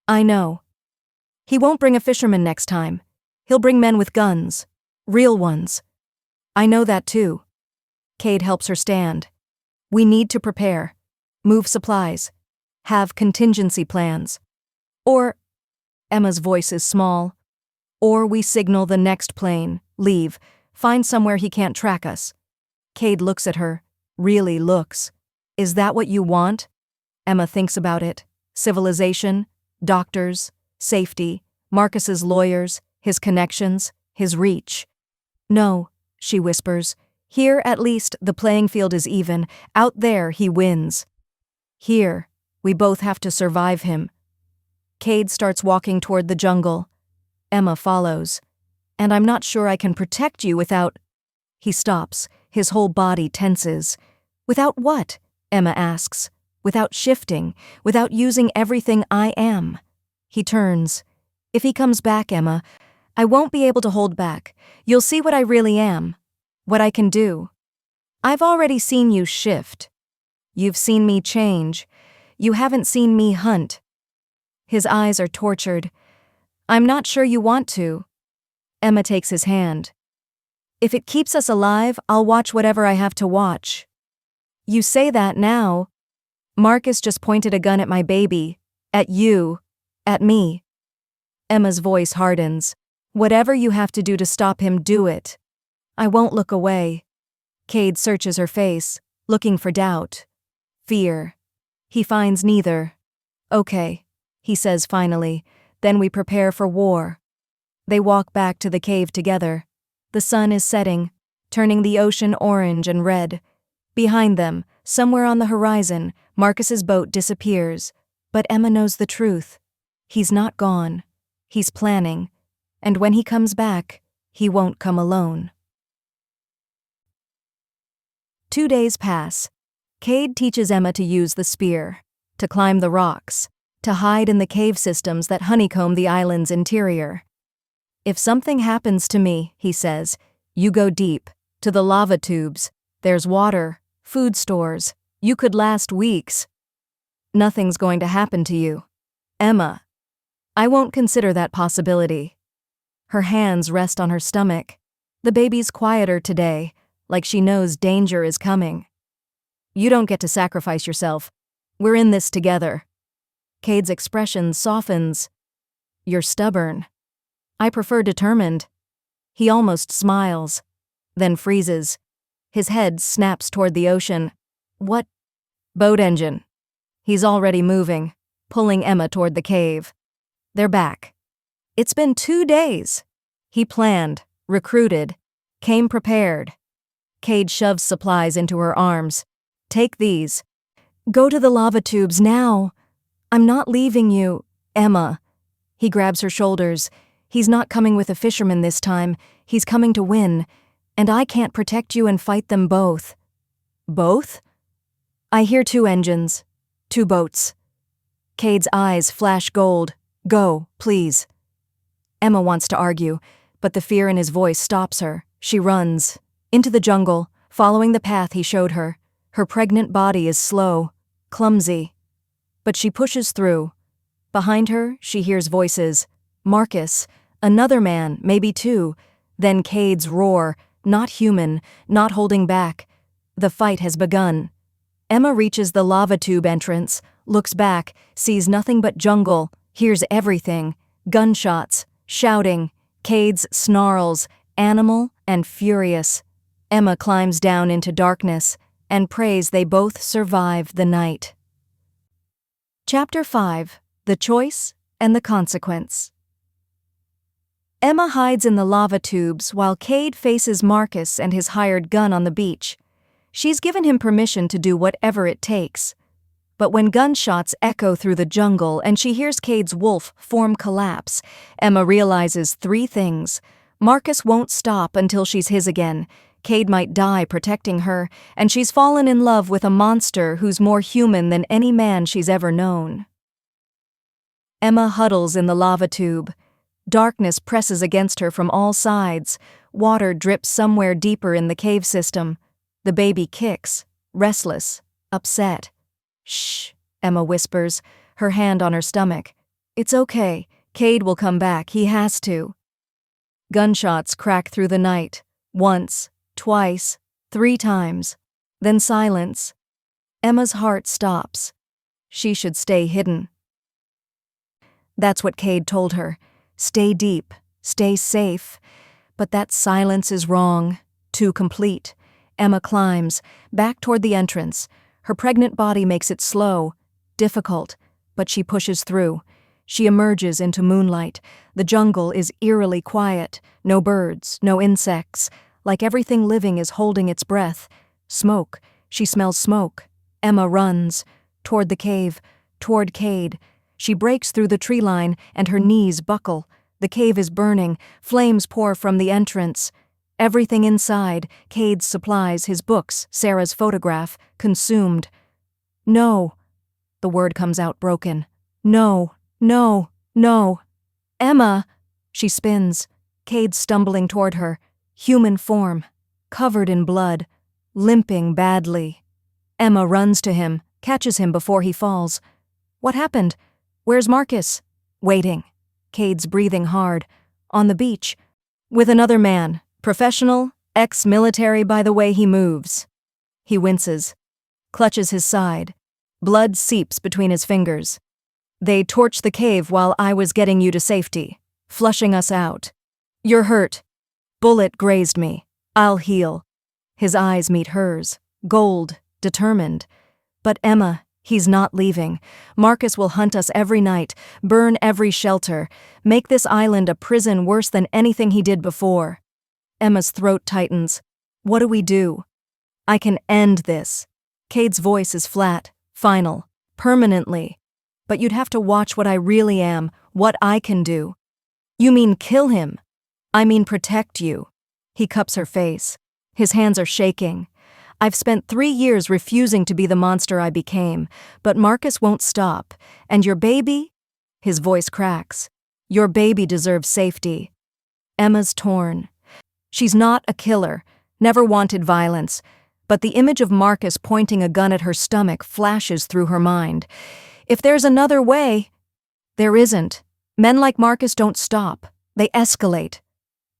"I know. He won't bring a fisherman next time. He'll bring men with guns. Real ones. I know that too." Kade helps her stand. "We need to prepare. Move supplies. Have contingency plans. Or," Emma's voice is small, "or we signal the next plane, leave, find somewhere he can't track us." Kade looks at her, really looks. "Is that what you want?" Emma thinks about it. Civilization, doctors, safety, Marcus's lawyers, his connections, his reach. "No," she whispers. "Here, at least, the playing field is even. Out there, he wins. Here, we both have to survive him." Kade starts walking toward the jungle. Emma follows. "And I'm not sure I can protect you without—" He stops. His whole body tenses. "Without what?" Emma asks. "Without shifting, without using everything I am." He turns. "If he comes back, Emma, I won't be able to hold back. You'll see what I really am. What I can do. I've already seen you shift. You've seen me change. You haven't seen me hunt." His eyes are tortured. "I'm not sure you want to." Emma takes his hand. "If it keeps us alive, I'll watch whatever I have to watch." "You say that now." "Marcus just pointed a gun at my baby. At you. At me." Emma's voice hardens. "Whatever you have to do to stop him, do it. I won't look away." Kade searches her face, looking for doubt. Fear. He finds neither. "Okay," he says finally, "then we prepare for war." They walk back to the cave together. The sun is setting, turning the ocean orange and red. Behind them, somewhere on the horizon, Marcus's boat disappears. But Emma knows the truth. He's not gone. He's planning. And when he comes back, he won't come alone. 2 days pass. Kade teaches Emma to use the spear, to climb the rocks, to hide in the cave systems that honeycomb the island's interior. "If something happens to me," he says, "you go deep, to the lava tubes. There's water, food stores. You could last weeks." "Nothing's going to happen to you, Emma." "I won't consider that possibility." Her hands rest on her stomach. The baby's quieter today, like she knows danger is coming. "You don't get to sacrifice yourself. We're in this together." Kade's expression softens. "You're stubborn." "I prefer determined." He almost smiles, then freezes. His head snaps toward the ocean. "What?" "Boat engine." He's already moving, pulling Emma toward the cave. They're back. It's been 2 days. He planned, recruited, came prepared. Kade shoves supplies into her arms. "Take these. Go to the lava tubes now. I'm not leaving you, Emma." He grabs her shoulders. "He's not coming with a fisherman this time. He's coming to win. And I can't protect you and fight them both." "Both?" "I hear 2 engines. 2 boats." Kade's eyes flash gold. "Go, please." Emma wants to argue, but the fear in his voice stops her. She runs. Into the jungle, following the path he showed her. Her pregnant body is slow, clumsy. But she pushes through. Behind her, she hears voices. Marcus, another man, maybe 2. Then Kade's roar, not human, not holding back. The fight has begun. Emma reaches the lava tube entrance, looks back, sees nothing but jungle, hears everything. Gunshots, shouting, Kade's snarls, animal and furious. Emma climbs down into darkness and prays they both survive the night. Chapter 5. The Choice and the Consequence. Emma hides in the lava tubes while Kade faces Marcus and his hired gun on the beach. She's given him permission to do whatever it takes. But when gunshots echo through the jungle and she hears Kade's wolf form collapse, Emma realizes 3 things. Marcus won't stop until she's his again. Kade might die protecting her, and she's fallen in love with a monster who's more human than any man she's ever known. Emma huddles in the lava tube. Darkness presses against her from all sides. Water drips somewhere deeper in the cave system. The baby kicks, restless, upset. "Shh," Emma whispers, her hand on her stomach. "It's okay. Kade will come back. He has to." Gunshots crack through the night. Once, twice, 3 times. Then silence. Emma's heart stops. She should stay hidden. That's what Kade told her. Stay deep, stay safe. But that silence is wrong, too complete. Emma climbs, back toward the entrance. Her pregnant body makes it slow, difficult, but she pushes through. She emerges into moonlight. The jungle is eerily quiet. No birds, no insects. Like everything living is holding its breath. Smoke. She smells smoke. Emma runs. Toward the cave. Toward Kade. She breaks through the tree line, and her knees buckle. The cave is burning. Flames pour from the entrance. Everything inside, Kade's supplies, his books, Sarah's photograph, consumed. "No." The word comes out broken. "No, no, no." "Emma!" She spins. Kade stumbling toward her. Human form. Covered in blood. Limping badly. Emma runs to him, catches him before he falls. "What happened? Where's Marcus?" "Waiting." Kade's breathing hard. "On the beach. With another man. Professional, ex-military by the way he moves." He winces. Clutches his side. Blood seeps between his fingers. "They torched the cave while I was getting you to safety. Flushing us out. You're hurt. Bullet grazed me. I'll heal." His eyes meet hers. Gold. Determined. "But Emma, he's not leaving. Marcus will hunt us every night, burn every shelter, make this island a prison worse than anything he did before." Emma's throat tightens. "What do we do?" "I can end this." Kade's voice is flat, final, permanently. "But you'd have to watch what I really am, what I can do." "You mean kill him?" "I mean protect you." He cups her face. His hands are shaking. "I've spent 3 years refusing to be the monster I became, but Marcus won't stop. And your baby?" His voice cracks. "Your baby deserves safety." Emma's torn. She's not a killer, never wanted violence, but the image of Marcus pointing a gun at her stomach flashes through her mind. If there's another way— There isn't. Men like Marcus don't stop. They escalate.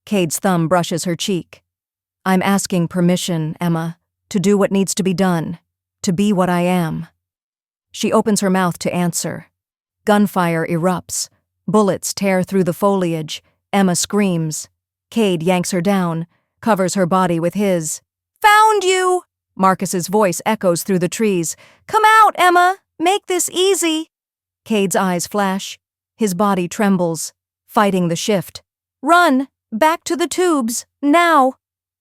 Kade's thumb brushes her cheek. "I'm asking permission, Emma, to do what needs to be done, to be what I am." She opens her mouth to answer. Gunfire erupts. Bullets tear through the foliage. Emma screams. Kade yanks her down, covers her body with his. "Found you!" Marcus's voice echoes through the trees. "Come out, Emma! Make this easy!" Kade's eyes flash. His body trembles, fighting the shift. "Run! Back to the tubes! Now!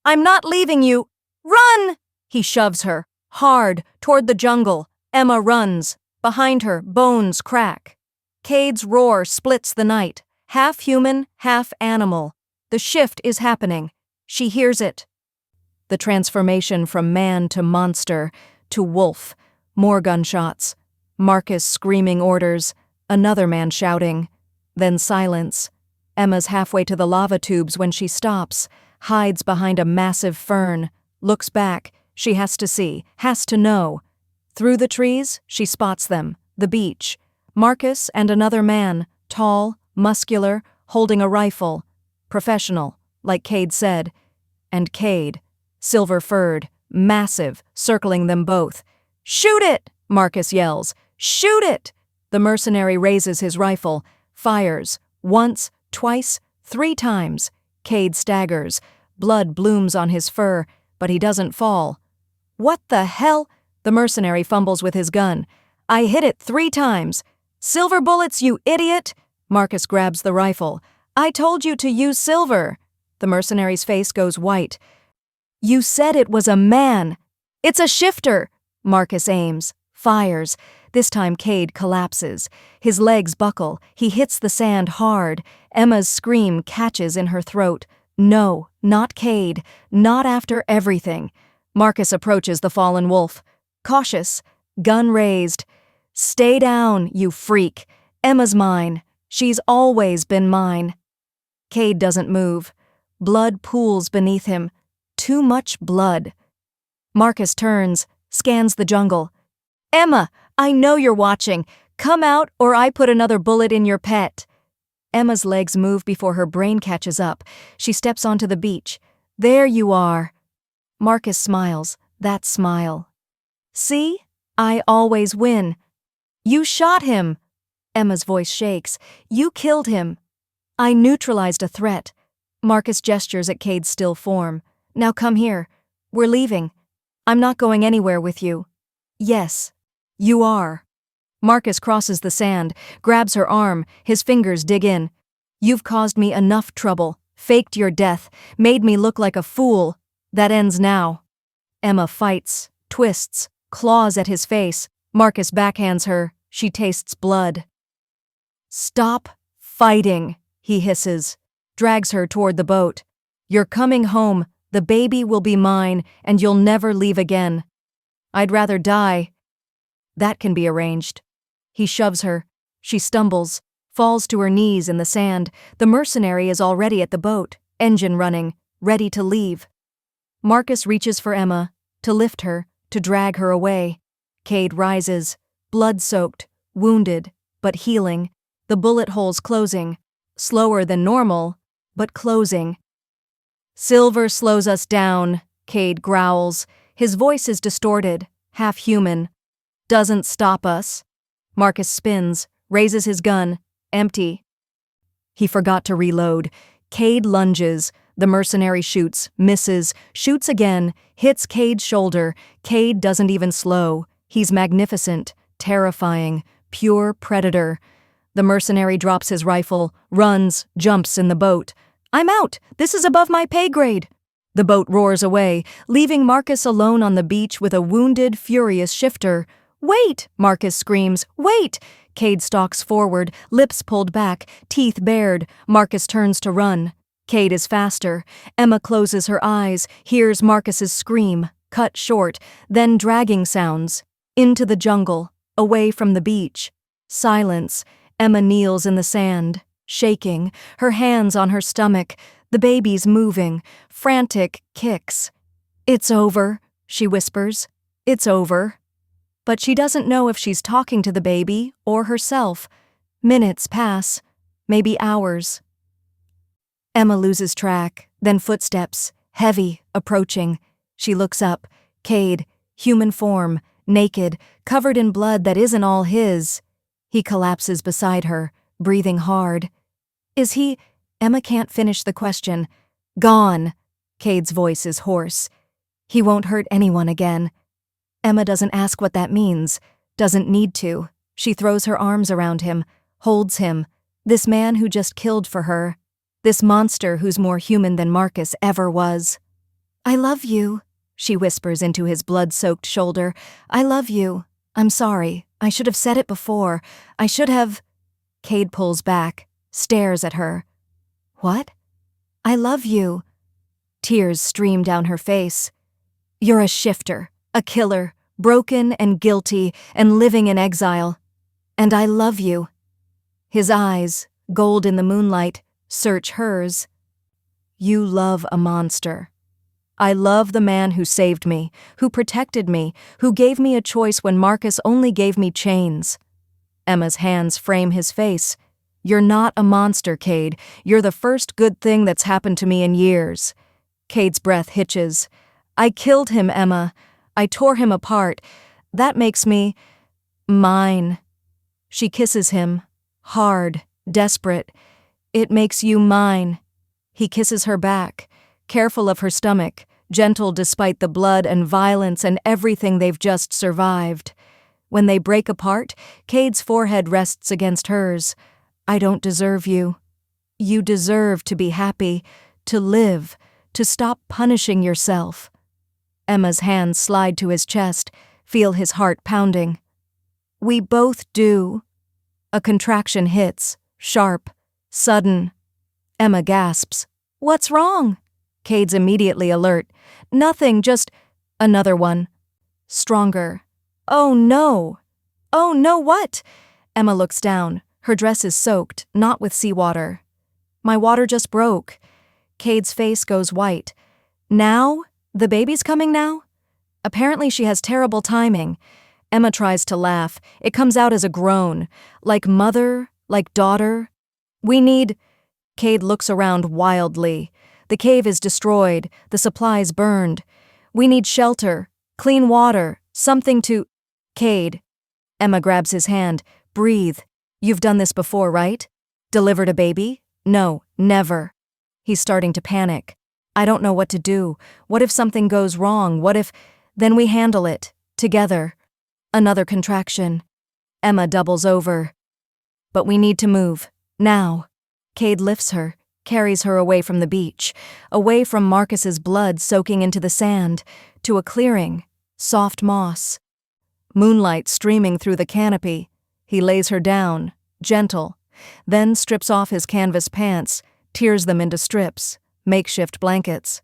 I'm not leaving you! Run!" He shoves her, hard, toward the jungle. Emma runs. Behind her, bones crack. Kade's roar splits the night, half human, half animal. The shift is happening. She hears it. The transformation from man to monster, to wolf. More gunshots. Marcus screaming orders. Another man shouting. Then silence. Emma's halfway to the lava tubes when she stops, hides behind a massive fern, looks back. She has to see, has to know. Through the trees, she spots them. The beach. Marcus and another man, tall, muscular, holding a rifle. Professional, like Kade said. And Kade, silver-furred, massive, circling them both. "Shoot it!" Marcus yells. "Shoot it!" The mercenary raises his rifle, fires, once, twice, 3 times. Kade staggers. Blood blooms on his fur, but he doesn't fall. "What the hell?" The mercenary fumbles with his gun. "I hit it 3 times. Silver bullets, you idiot!" Marcus grabs the rifle. "I told you to use silver." The mercenary's face goes white. "You said it was a man." "It's a shifter." Marcus aims, fires. This time Kade collapses. His legs buckle. He hits the sand hard. Emma's scream catches in her throat. No, not Kade. Not after everything. Marcus approaches the fallen wolf. Cautious. Gun raised. "Stay down, you freak." Emma's mine. She's always been mine. Kade doesn't move. Blood pools beneath him. Too much blood. Marcus turns, scans the jungle. Emma, I know you're watching. Come out or I put another bullet in your pet. Emma's legs move before her brain catches up. She steps onto the beach. There you are. Marcus smiles, that smile. See? I always win. You shot him. Emma's voice shakes. You killed him. I neutralized a threat. Marcus gestures at Kade's still form. Now come here. We're leaving. I'm not going anywhere with you. Yes, you are. Marcus crosses the sand, grabs her arm, his fingers dig in. You've caused me enough trouble, faked your death, made me look like a fool. That ends now. Emma fights, twists, claws at his face. Marcus backhands her. She tastes blood. Stop fighting, he hisses, drags her toward the boat. You're coming home, the baby will be mine, and you'll never leave again. I'd rather die. That can be arranged. He shoves her. She stumbles, falls to her knees in the sand. The mercenary is already at the boat, engine running, ready to leave. Marcus reaches for Emma, to lift her, to drag her away. Kade rises, blood-soaked, wounded, but healing. The bullet holes closing, slower than normal, but closing. Silver slows us down, Kade growls. His voice is distorted, half human. Doesn't stop us. Marcus spins, raises his gun, empty. He forgot to reload. Kade lunges. The mercenary shoots, misses, shoots again, hits Kade's shoulder. Kade doesn't even slow. He's magnificent, terrifying, pure predator. The mercenary drops his rifle, runs, jumps in the boat. I'm out! This is above my pay grade! The boat roars away, leaving Marcus alone on the beach with a wounded, furious shifter. Wait! Marcus screams. Wait! Kade stalks forward, lips pulled back, teeth bared. Marcus turns to run. Kade is faster. Emma closes her eyes, hears Marcus's scream, cut short, then dragging sounds. Into the jungle, away from the beach. Silence. Emma kneels in the sand, shaking, her hands on her stomach, the baby's moving, frantic kicks. It's over, she whispers. It's over. But she doesn't know if she's talking to the baby or herself. Minutes pass, maybe hours. Emma loses track, then footsteps, heavy, approaching. She looks up. Kade, human form, naked, covered in blood that isn't all his. He collapses beside her, breathing hard. Is he? Emma can't finish the question. Gone. Kade's voice is hoarse. He won't hurt anyone again. Emma doesn't ask what that means, doesn't need to. She throws her arms around him, holds him. This man who just killed for her. This monster who's more human than Marcus ever was. I love you, she whispers into his blood-soaked shoulder. I love you. I'm sorry. I should have said it before. I should have... Kade pulls back, stares at her. What? I love you. Tears stream down her face. You're a shifter, a killer, broken and guilty and living in exile. And I love you. His eyes, gold in the moonlight, search hers. You love a monster. I love the man who saved me, who protected me, who gave me a choice when Marcus only gave me chains. Emma's hands frame his face. You're not a monster, Kade. You're the first good thing that's happened to me in years. Kade's breath hitches. I killed him, Emma. I tore him apart. That makes me... mine. She kisses him, hard, desperate. It makes you mine. He kisses her back, careful of her stomach, gentle despite the blood and violence and everything they've just survived. When they break apart, Kade's forehead rests against hers. I don't deserve you. You deserve to be happy, to live, to stop punishing yourself. Emma's hands slide to his chest, feel his heart pounding. We both do. A contraction hits, sharp, sudden. Emma gasps. What's wrong? Kade's immediately alert. Nothing, just another one. Stronger. Oh no! Oh no, what? Emma looks down, Her dress is soaked, not with seawater. My water just broke. Kade's face goes white. Now? The baby's coming now? Apparently she has terrible timing. Emma tries to laugh. It comes out as a groan. Like mother, like daughter. We need... Kade looks around wildly. The cave is destroyed, the supplies burned. We need shelter, clean water, something to... Kade. Emma grabs his hand. Breathe. You've done this before, right? Delivered a baby? No, never. He's starting to panic. I don't know what to do. What if something goes wrong? What if... Then we handle it. Together. Another contraction. Emma doubles over. But we need to move. Now. Kade lifts her, carries her away from the beach, away from Marcus's blood soaking into the sand, to a clearing, soft moss. Moonlight streaming through the canopy. He lays her down, gentle, then strips off his canvas pants, tears them into strips, makeshift blankets.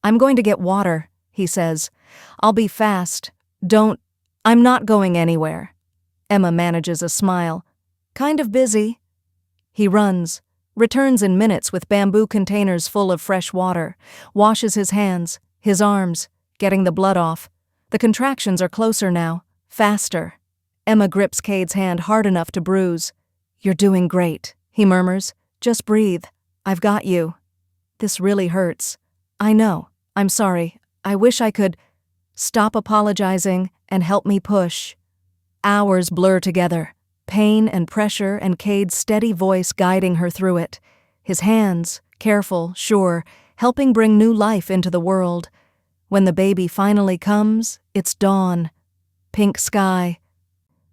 I'm going to get water, he says. I'll be fast. I'm not going anywhere. Emma manages a smile. Kind of busy. He runs, returns in minutes with bamboo containers full of fresh water, washes his hands, his arms, getting the blood off. The contractions are closer now, faster. Emma grips Kade's hand hard enough to bruise. You're doing great, he murmurs. Just breathe. I've got you. This really hurts. I know. I'm sorry. I wish I could... Stop apologizing and help me push. Hours blur together. Pain and pressure and Kade's steady voice guiding her through it. His hands, careful, sure, helping bring new life into the world. When the baby finally comes, it's dawn. Pink sky.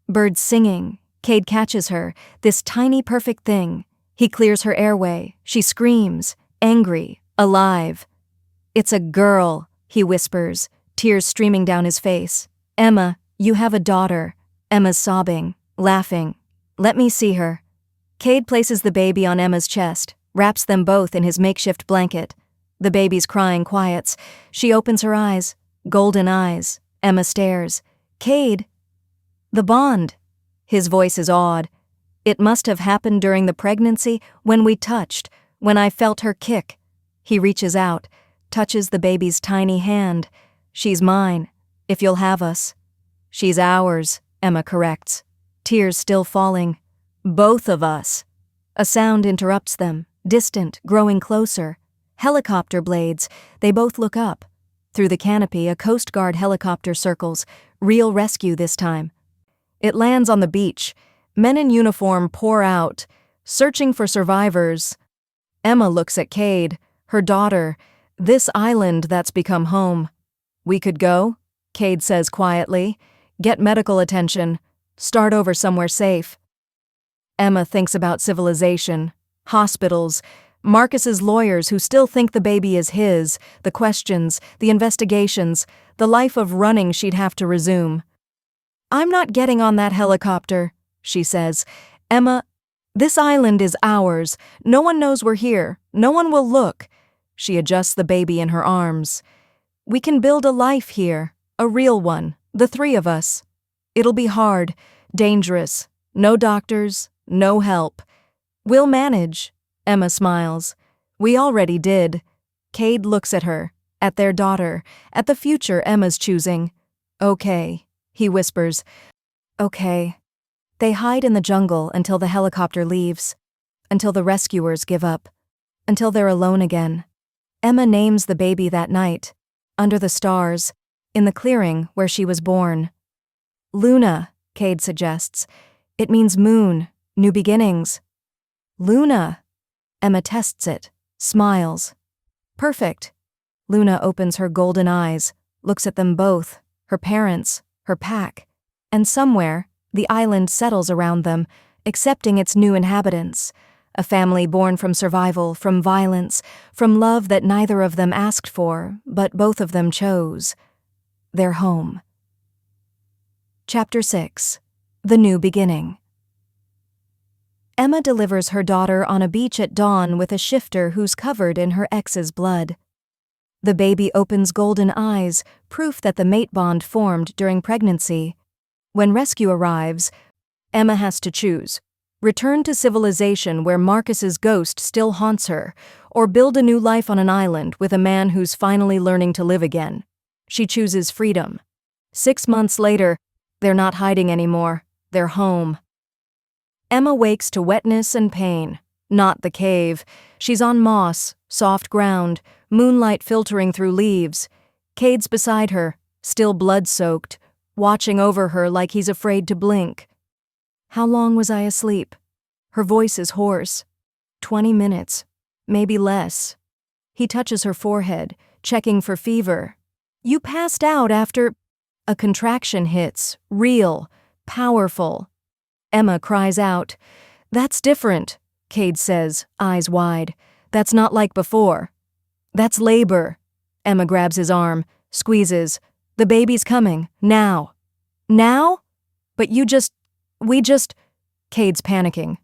Birds singing. Kade catches her, this tiny perfect thing. He clears her airway. She screams, angry, alive. It's a girl, he whispers, tears streaming down his face. Emma, you have a daughter. Emma's sobbing, laughing. Let me see her. Kade places the baby on Emma's chest, wraps them both in his makeshift blanket. The baby's crying quiets. She opens her eyes, golden eyes. Emma stares. Kade. The bond. His voice is awed. It must have happened during the pregnancy, when we touched, when I felt her kick. He reaches out, touches the baby's tiny hand. She's mine, if you'll have us. She's ours, Emma corrects. Tears still falling. Both of us. A sound interrupts them, distant, growing closer. Helicopter blades. They both look up. Through the canopy, a Coast Guard helicopter circles. Real rescue this time. It lands on the beach. Men in uniform pour out, searching for survivors. Emma looks at Kade, her daughter, this island that's become home. We could go, Kade says quietly, get medical attention, start over somewhere safe. Emma thinks about civilization, hospitals, Marcus's lawyers who still think the baby is his, the questions, the investigations, the life of running she'd have to resume. I'm not getting on that helicopter, she says. Emma, this island is ours. No one knows we're here. No one will look. She adjusts the baby in her arms. We can build a life here, a real one, the three of us. It'll be hard, dangerous, no doctors, no help. We'll manage, Emma smiles. We already did. Kade looks at her, at their daughter, at the future Emma's choosing. Okay, he whispers. Okay. They hide in the jungle until the helicopter leaves, until the rescuers give up, until they're alone again. Emma names the baby that night, under the stars, in the clearing where she was born. Luna, Kade suggests. It means moon, new beginnings. Luna. Emma tests it, smiles. Perfect. Luna opens her golden eyes, looks at them both, her parents, her pack, and somewhere, the island settles around them, accepting its new inhabitants. A family born from survival, from violence, from love that neither of them asked for, but both of them chose. Their home. Chapter 6. The New Beginning. Emma delivers her daughter on a beach at dawn with a shifter who's covered in her ex's blood. The baby opens golden eyes, proof that the mate bond formed during pregnancy. When rescue arrives, Emma has to choose. Return to civilization where Marcus's ghost still haunts her, or build a new life on an island with a man who's finally learning to live again. She chooses freedom. 6 months later, they're not hiding anymore. They're home. Emma wakes to wetness and pain. Not the cave. She's on moss, soft ground, moonlight filtering through leaves. Kade's beside her, still blood-soaked, watching over her like he's afraid to blink. How long was I asleep? Her voice is hoarse. 20 minutes, maybe less. He touches her forehead, checking for fever. You passed out after... A contraction hits, real, powerful. Emma cries out. That's different, Kade says, eyes wide. That's not like before. That's labor. Emma grabs his arm, squeezes. The baby's coming, now. Now? But we just... Kade's panicking.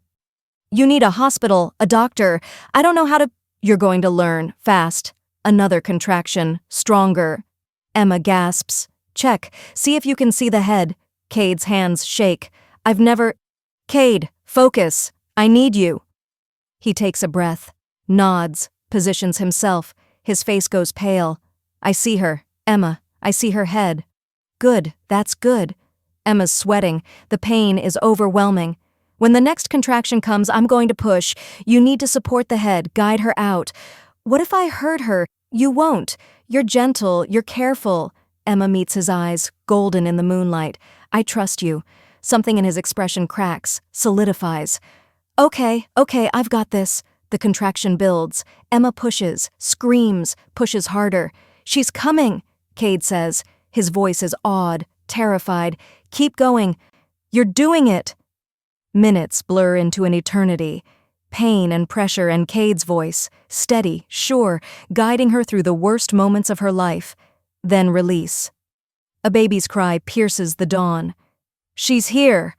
You need a hospital, a doctor. I don't know how to... You're going to learn, fast. Another contraction, stronger. Emma gasps. Check, see if you can see the head. Kade's hands shake. I've never... Kade, focus. I need you. He takes a breath, nods, positions himself. His face goes pale. I see her, Emma. I see her head. Good, that's good. Emma's sweating. The pain is overwhelming. When the next contraction comes, I'm going to push. You need to support the head, guide her out. What if I hurt her? You won't. You're gentle, you're careful. Emma meets his eyes, golden in the moonlight. I trust you. Something in his expression cracks, solidifies. Okay, I've got this. The contraction builds. Emma pushes, screams, pushes harder. She's coming, Kade says. His voice is awed, terrified. Keep going. You're doing it. Minutes blur into an eternity. Pain and pressure and Kade's voice, steady, sure, guiding her through the worst moments of her life. Then release. A baby's cry pierces the dawn. She's here.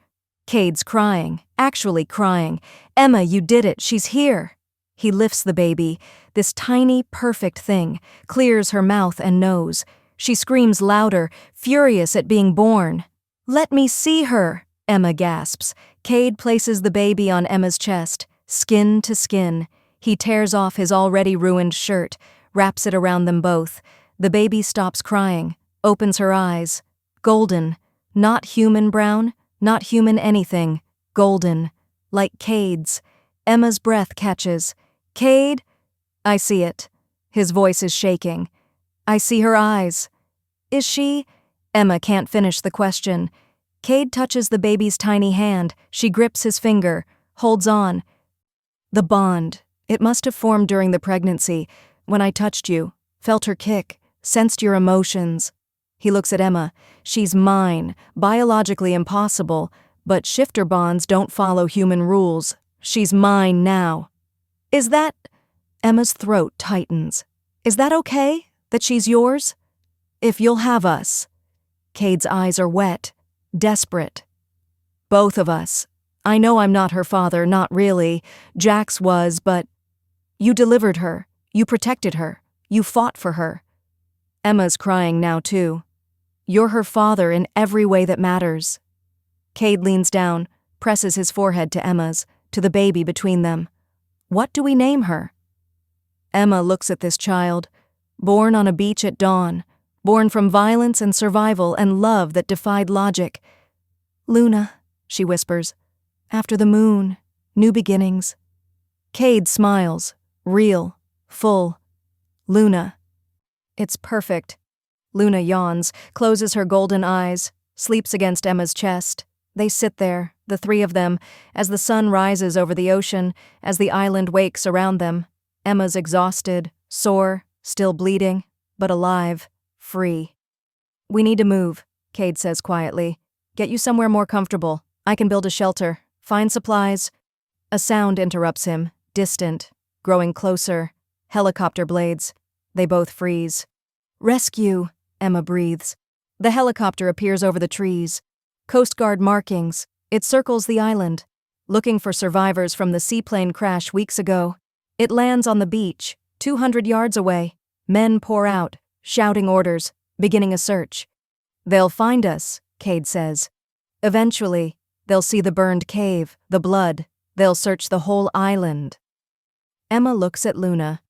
Kade's crying, actually crying. Emma, you did it, she's here. He lifts the baby, this tiny, perfect thing, clears her mouth and nose. She screams louder, furious at being born. Let me see her, Emma gasps. Kade places the baby on Emma's chest, skin to skin. He tears off his already ruined shirt, wraps it around them both. The baby stops crying, opens her eyes. Golden, not human brown, not human anything. Golden, like Kade's. Emma's breath catches. Kade? I see it. His voice is shaking. I see her eyes. Is she? Emma can't finish the question. Kade touches the baby's tiny hand. She grips his finger, holds on. The bond. It must have formed during the pregnancy, when I touched you, felt her kick, sensed your emotions. He looks at Emma. She's mine, biologically impossible, but shifter bonds don't follow human rules. She's mine now. Is that... Emma's throat tightens. Is that okay? That she's yours? If you'll have us. Kade's eyes are wet, desperate. Both of us. I know I'm not her father, not really. Jax was, but... You delivered her. You protected her. You fought for her. Emma's crying now, too. You're her father in every way that matters. Kade leans down, presses his forehead to Emma's, to the baby between them. What do we name her? Emma looks at this child, born on a beach at dawn, born from violence and survival and love that defied logic. Luna, she whispers. After the moon, new beginnings. Kade smiles, real, full. Luna. It's perfect. Luna yawns, closes her golden eyes, sleeps against Emma's chest. They sit there, the three of them, as the sun rises over the ocean, as the island wakes around them. Emma's exhausted, sore, still bleeding, but alive, free. We need to move, Kade says quietly. Get you somewhere more comfortable. I can build a shelter. Find supplies. A sound interrupts him, distant, growing closer. Helicopter blades. They both freeze. Rescue, Emma breathes. The helicopter appears over the trees. Coast Guard markings. It circles the island, looking for survivors from the seaplane crash weeks ago. It lands on the beach, 200 yards away. Men pour out, shouting orders, beginning a search. They'll find us, Kade says. Eventually, They'll see the burned cave, the blood. They'll search the whole island. Emma looks at Luna.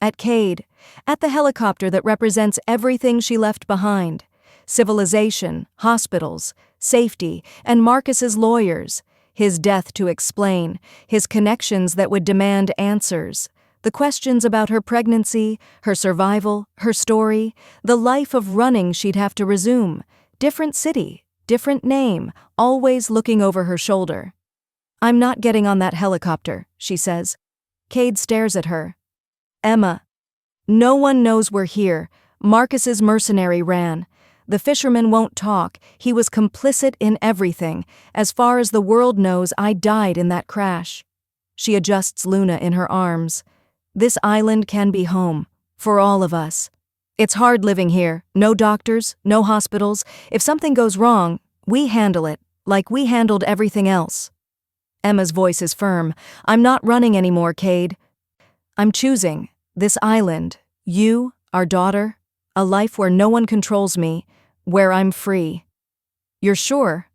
At Kade. At the helicopter that represents everything she left behind. Civilization, hospitals, safety, and Marcus's lawyers. His death to explain, his connections that would demand answers. The questions about her pregnancy, her survival, her story, the life of running she'd have to resume. Different city, different name, always looking over her shoulder. "I'm not getting on that helicopter," she says. Kade stares at her. "Emma, no one knows we're here. Marcus's mercenary ran. The fisherman won't talk. He was complicit in everything. As far as the world knows, I died in that crash." She adjusts Luna in her arms. "This island can be home. For all of us. It's hard living here. No doctors, no hospitals. If something goes wrong, we handle it, like we handled everything else." Emma's voice is firm. "I'm not running anymore, Kade. I'm choosing. This island. You, our daughter. A life where no one controls me. Where I'm free." "You're sure?"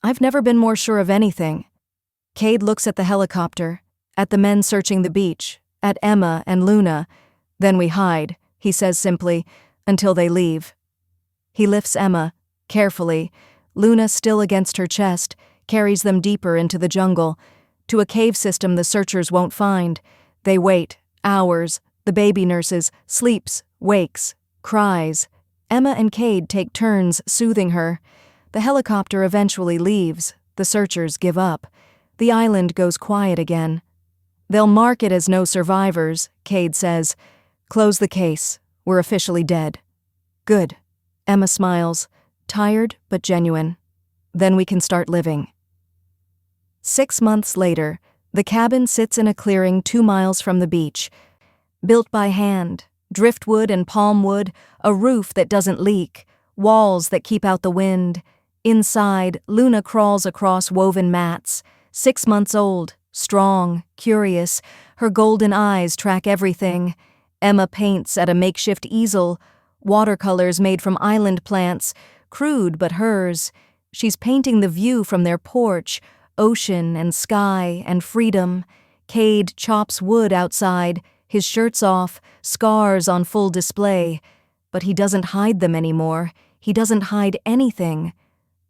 "I've never been more sure of anything." Kade looks at the helicopter, at the men searching the beach, at Emma and Luna. "Then we hide," he says simply, "until they leave." He lifts Emma, carefully. Luna still against her chest, carries them deeper into the jungle, to a cave system the searchers won't find. They wait, hours. The baby nurses, sleeps, wakes, cries. Emma and Kade take turns soothing her. The helicopter eventually leaves. The searchers give up. The island goes quiet again. "They'll mark it as no survivors," Kade says. "Close the case. We're officially dead." "Good." Emma smiles, tired but genuine. "Then we can start living." 6 months later, the cabin sits in a clearing 2 miles from the beach. Built by hand, driftwood and palm wood, a roof that doesn't leak, walls that keep out the wind. Inside, Luna crawls across woven mats. 6 months old, strong, curious. Her golden eyes track everything. Emma paints at a makeshift easel, watercolors made from island plants, crude but hers. She's painting the view from their porch, ocean and sky and freedom. Kade chops wood outside, his shirt's off, scars on full display. But he doesn't hide them anymore. He doesn't hide anything.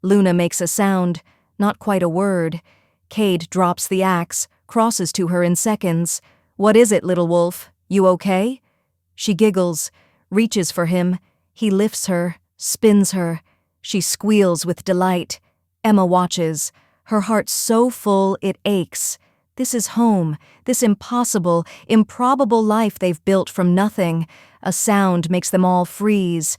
Luna makes a sound, not quite a word. Kade drops the axe, crosses to her in seconds. "What is it, little wolf? You okay?" She giggles, reaches for him. He lifts her, spins her. She squeals with delight. Emma watches, her heart so full it aches. This is home, this impossible, improbable life they've built from nothing. A sound makes them all freeze.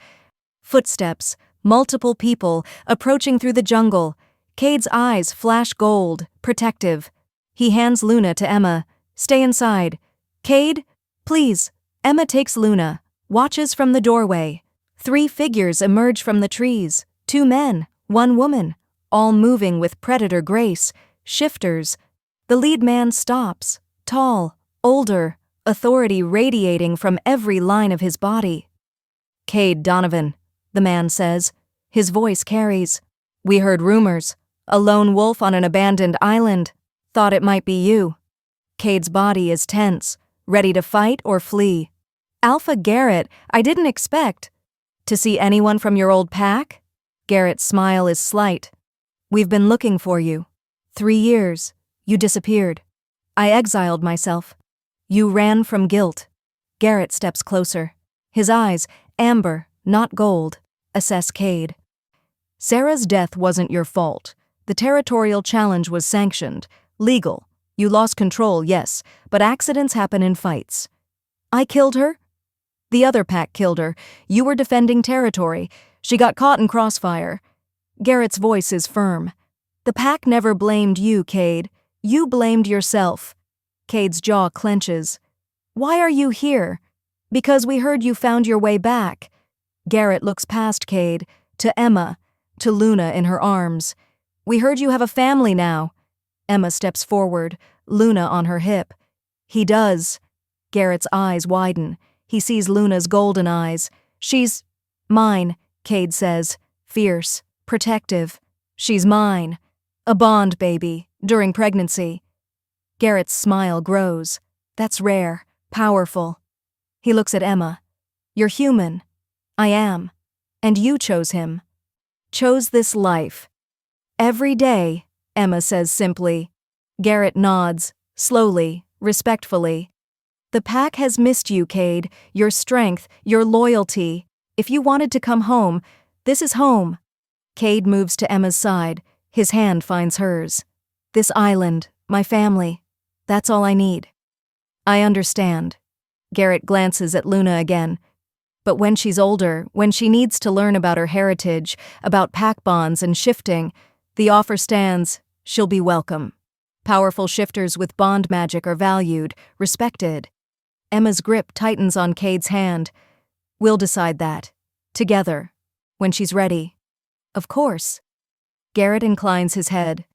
Footsteps, multiple people, approaching through the jungle. Kade's eyes flash gold, protective. He hands Luna to Emma. "Stay inside." "Kade, please." Emma takes Luna, watches from the doorway. 3 figures emerge from the trees. 2 men, 1 woman, all moving with predator grace. Shifters. The lead man stops, tall, older, authority radiating from every line of his body. "Kade Donovan," the man says. His voice carries. "We heard rumors. A lone wolf on an abandoned island. Thought it might be you." Kade's body is tense, ready to fight or flee. "Alpha Garrett, I didn't expect." "To see anyone from your old pack?" Garrett's smile is slight. "We've been looking for you. 3 years. You disappeared. I exiled myself. You ran from guilt." Garrett steps closer. His eyes, amber, not gold, assess Kade. "Sarah's death wasn't your fault. The territorial challenge was sanctioned, legal. You lost control, yes, but accidents happen in fights." "I killed her?" "The other pack killed her. You were defending territory. She got caught in crossfire." Garrett's voice is firm. "The pack never blamed you, Kade. You blamed yourself." Kade's jaw clenches. "Why are you here?" "Because we heard you found your way back." Garrett looks past Kade, to Emma, to Luna in her arms. "We heard you have a family now." Emma steps forward, Luna on her hip. "He does." Garrett's eyes widen. He sees Luna's golden eyes. "She's mine," Kade says, fierce, protective. "She's mine." A bond, baby, during pregnancy. Garrett's smile grows. That's rare, powerful. He looks at Emma. You're human. I am. And you chose him. Chose this life. Every day, Emma says simply. Garrett nods, slowly, respectfully. The pack has missed you, Kade, your strength, your loyalty. If you wanted to come home, this is home. Kade moves to Emma's side. His hand finds hers. This island, my family. That's all I need. I understand. Garrett glances at Luna again. But when she's older, when she needs to learn about her heritage, about pack bonds and shifting, the offer stands, she'll be welcome. Powerful shifters with bond magic are valued, respected. Emma's grip tightens on Kade's hand. We'll decide that. Together. When she's ready. Of course. Garrett inclines his head.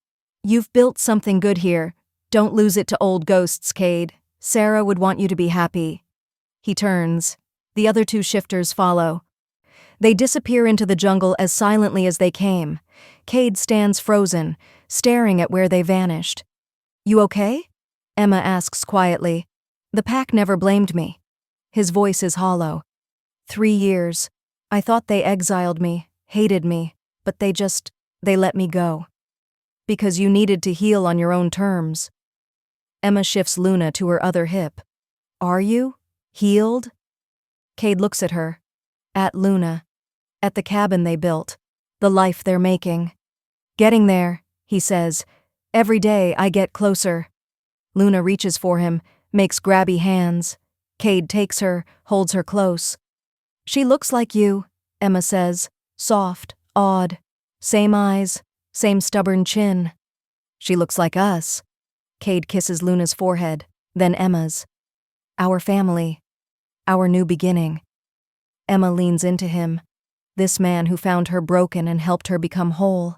You've built something good here. Don't lose it to old ghosts, Kade. Sarah would want you to be happy. He turns. The other two shifters follow. They disappear into the jungle as silently as they came. Kade stands frozen, staring at where they vanished. You okay? Emma asks quietly. The pack never blamed me. His voice is hollow. 3 years. I thought they exiled me, hated me, but they let me go. Because you needed to heal on your own terms. Emma shifts Luna to her other hip. Are you? Healed? Kade looks at her. At Luna. At the cabin they built. The life they're making. Getting there, he says. Every day I get closer. Luna reaches for him, makes grabby hands. Kade takes her, holds her close. She looks like you, Emma says. Soft, odd. Same eyes, same stubborn chin. She looks like us. Kade kisses Luna's forehead, then Emma's. Our family. Our new beginning. Emma leans into him. This man who found her broken and helped her become whole.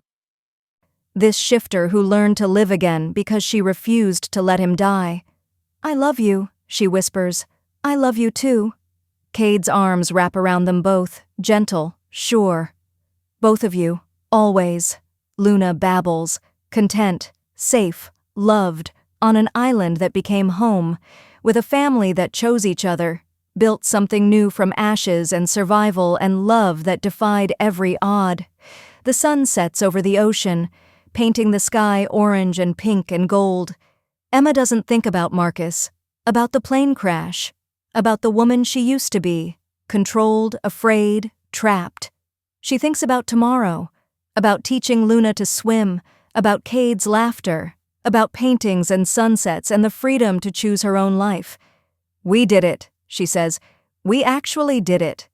This shifter who learned to live again because she refused to let him die. I love you, she whispers. I love you too. Kade's arms wrap around them both, gentle, sure. Both of you, always. Luna babbles, content, safe, loved, on an island that became home, with a family that chose each other, built something new from ashes and survival and love that defied every odd. The sun sets over the ocean, painting the sky orange and pink and gold. Emma doesn't think about Marcus, about the plane crash, about the woman she used to be, controlled, afraid, trapped. She thinks about tomorrow, about teaching Luna to swim, about Kade's laughter, about paintings and sunsets and the freedom to choose her own life. We did it, she says. We actually did it.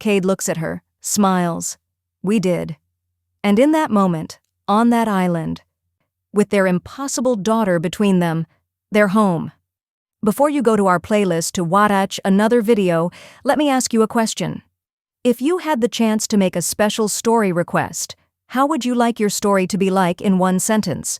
Kade looks at her, smiles. We did. And in that moment, on that island, with their impossible daughter between them, they're home. Before you go to our playlist to watch another video, let me ask you a question. If you had the chance to make a special story request, how would you like your story to be like in one sentence?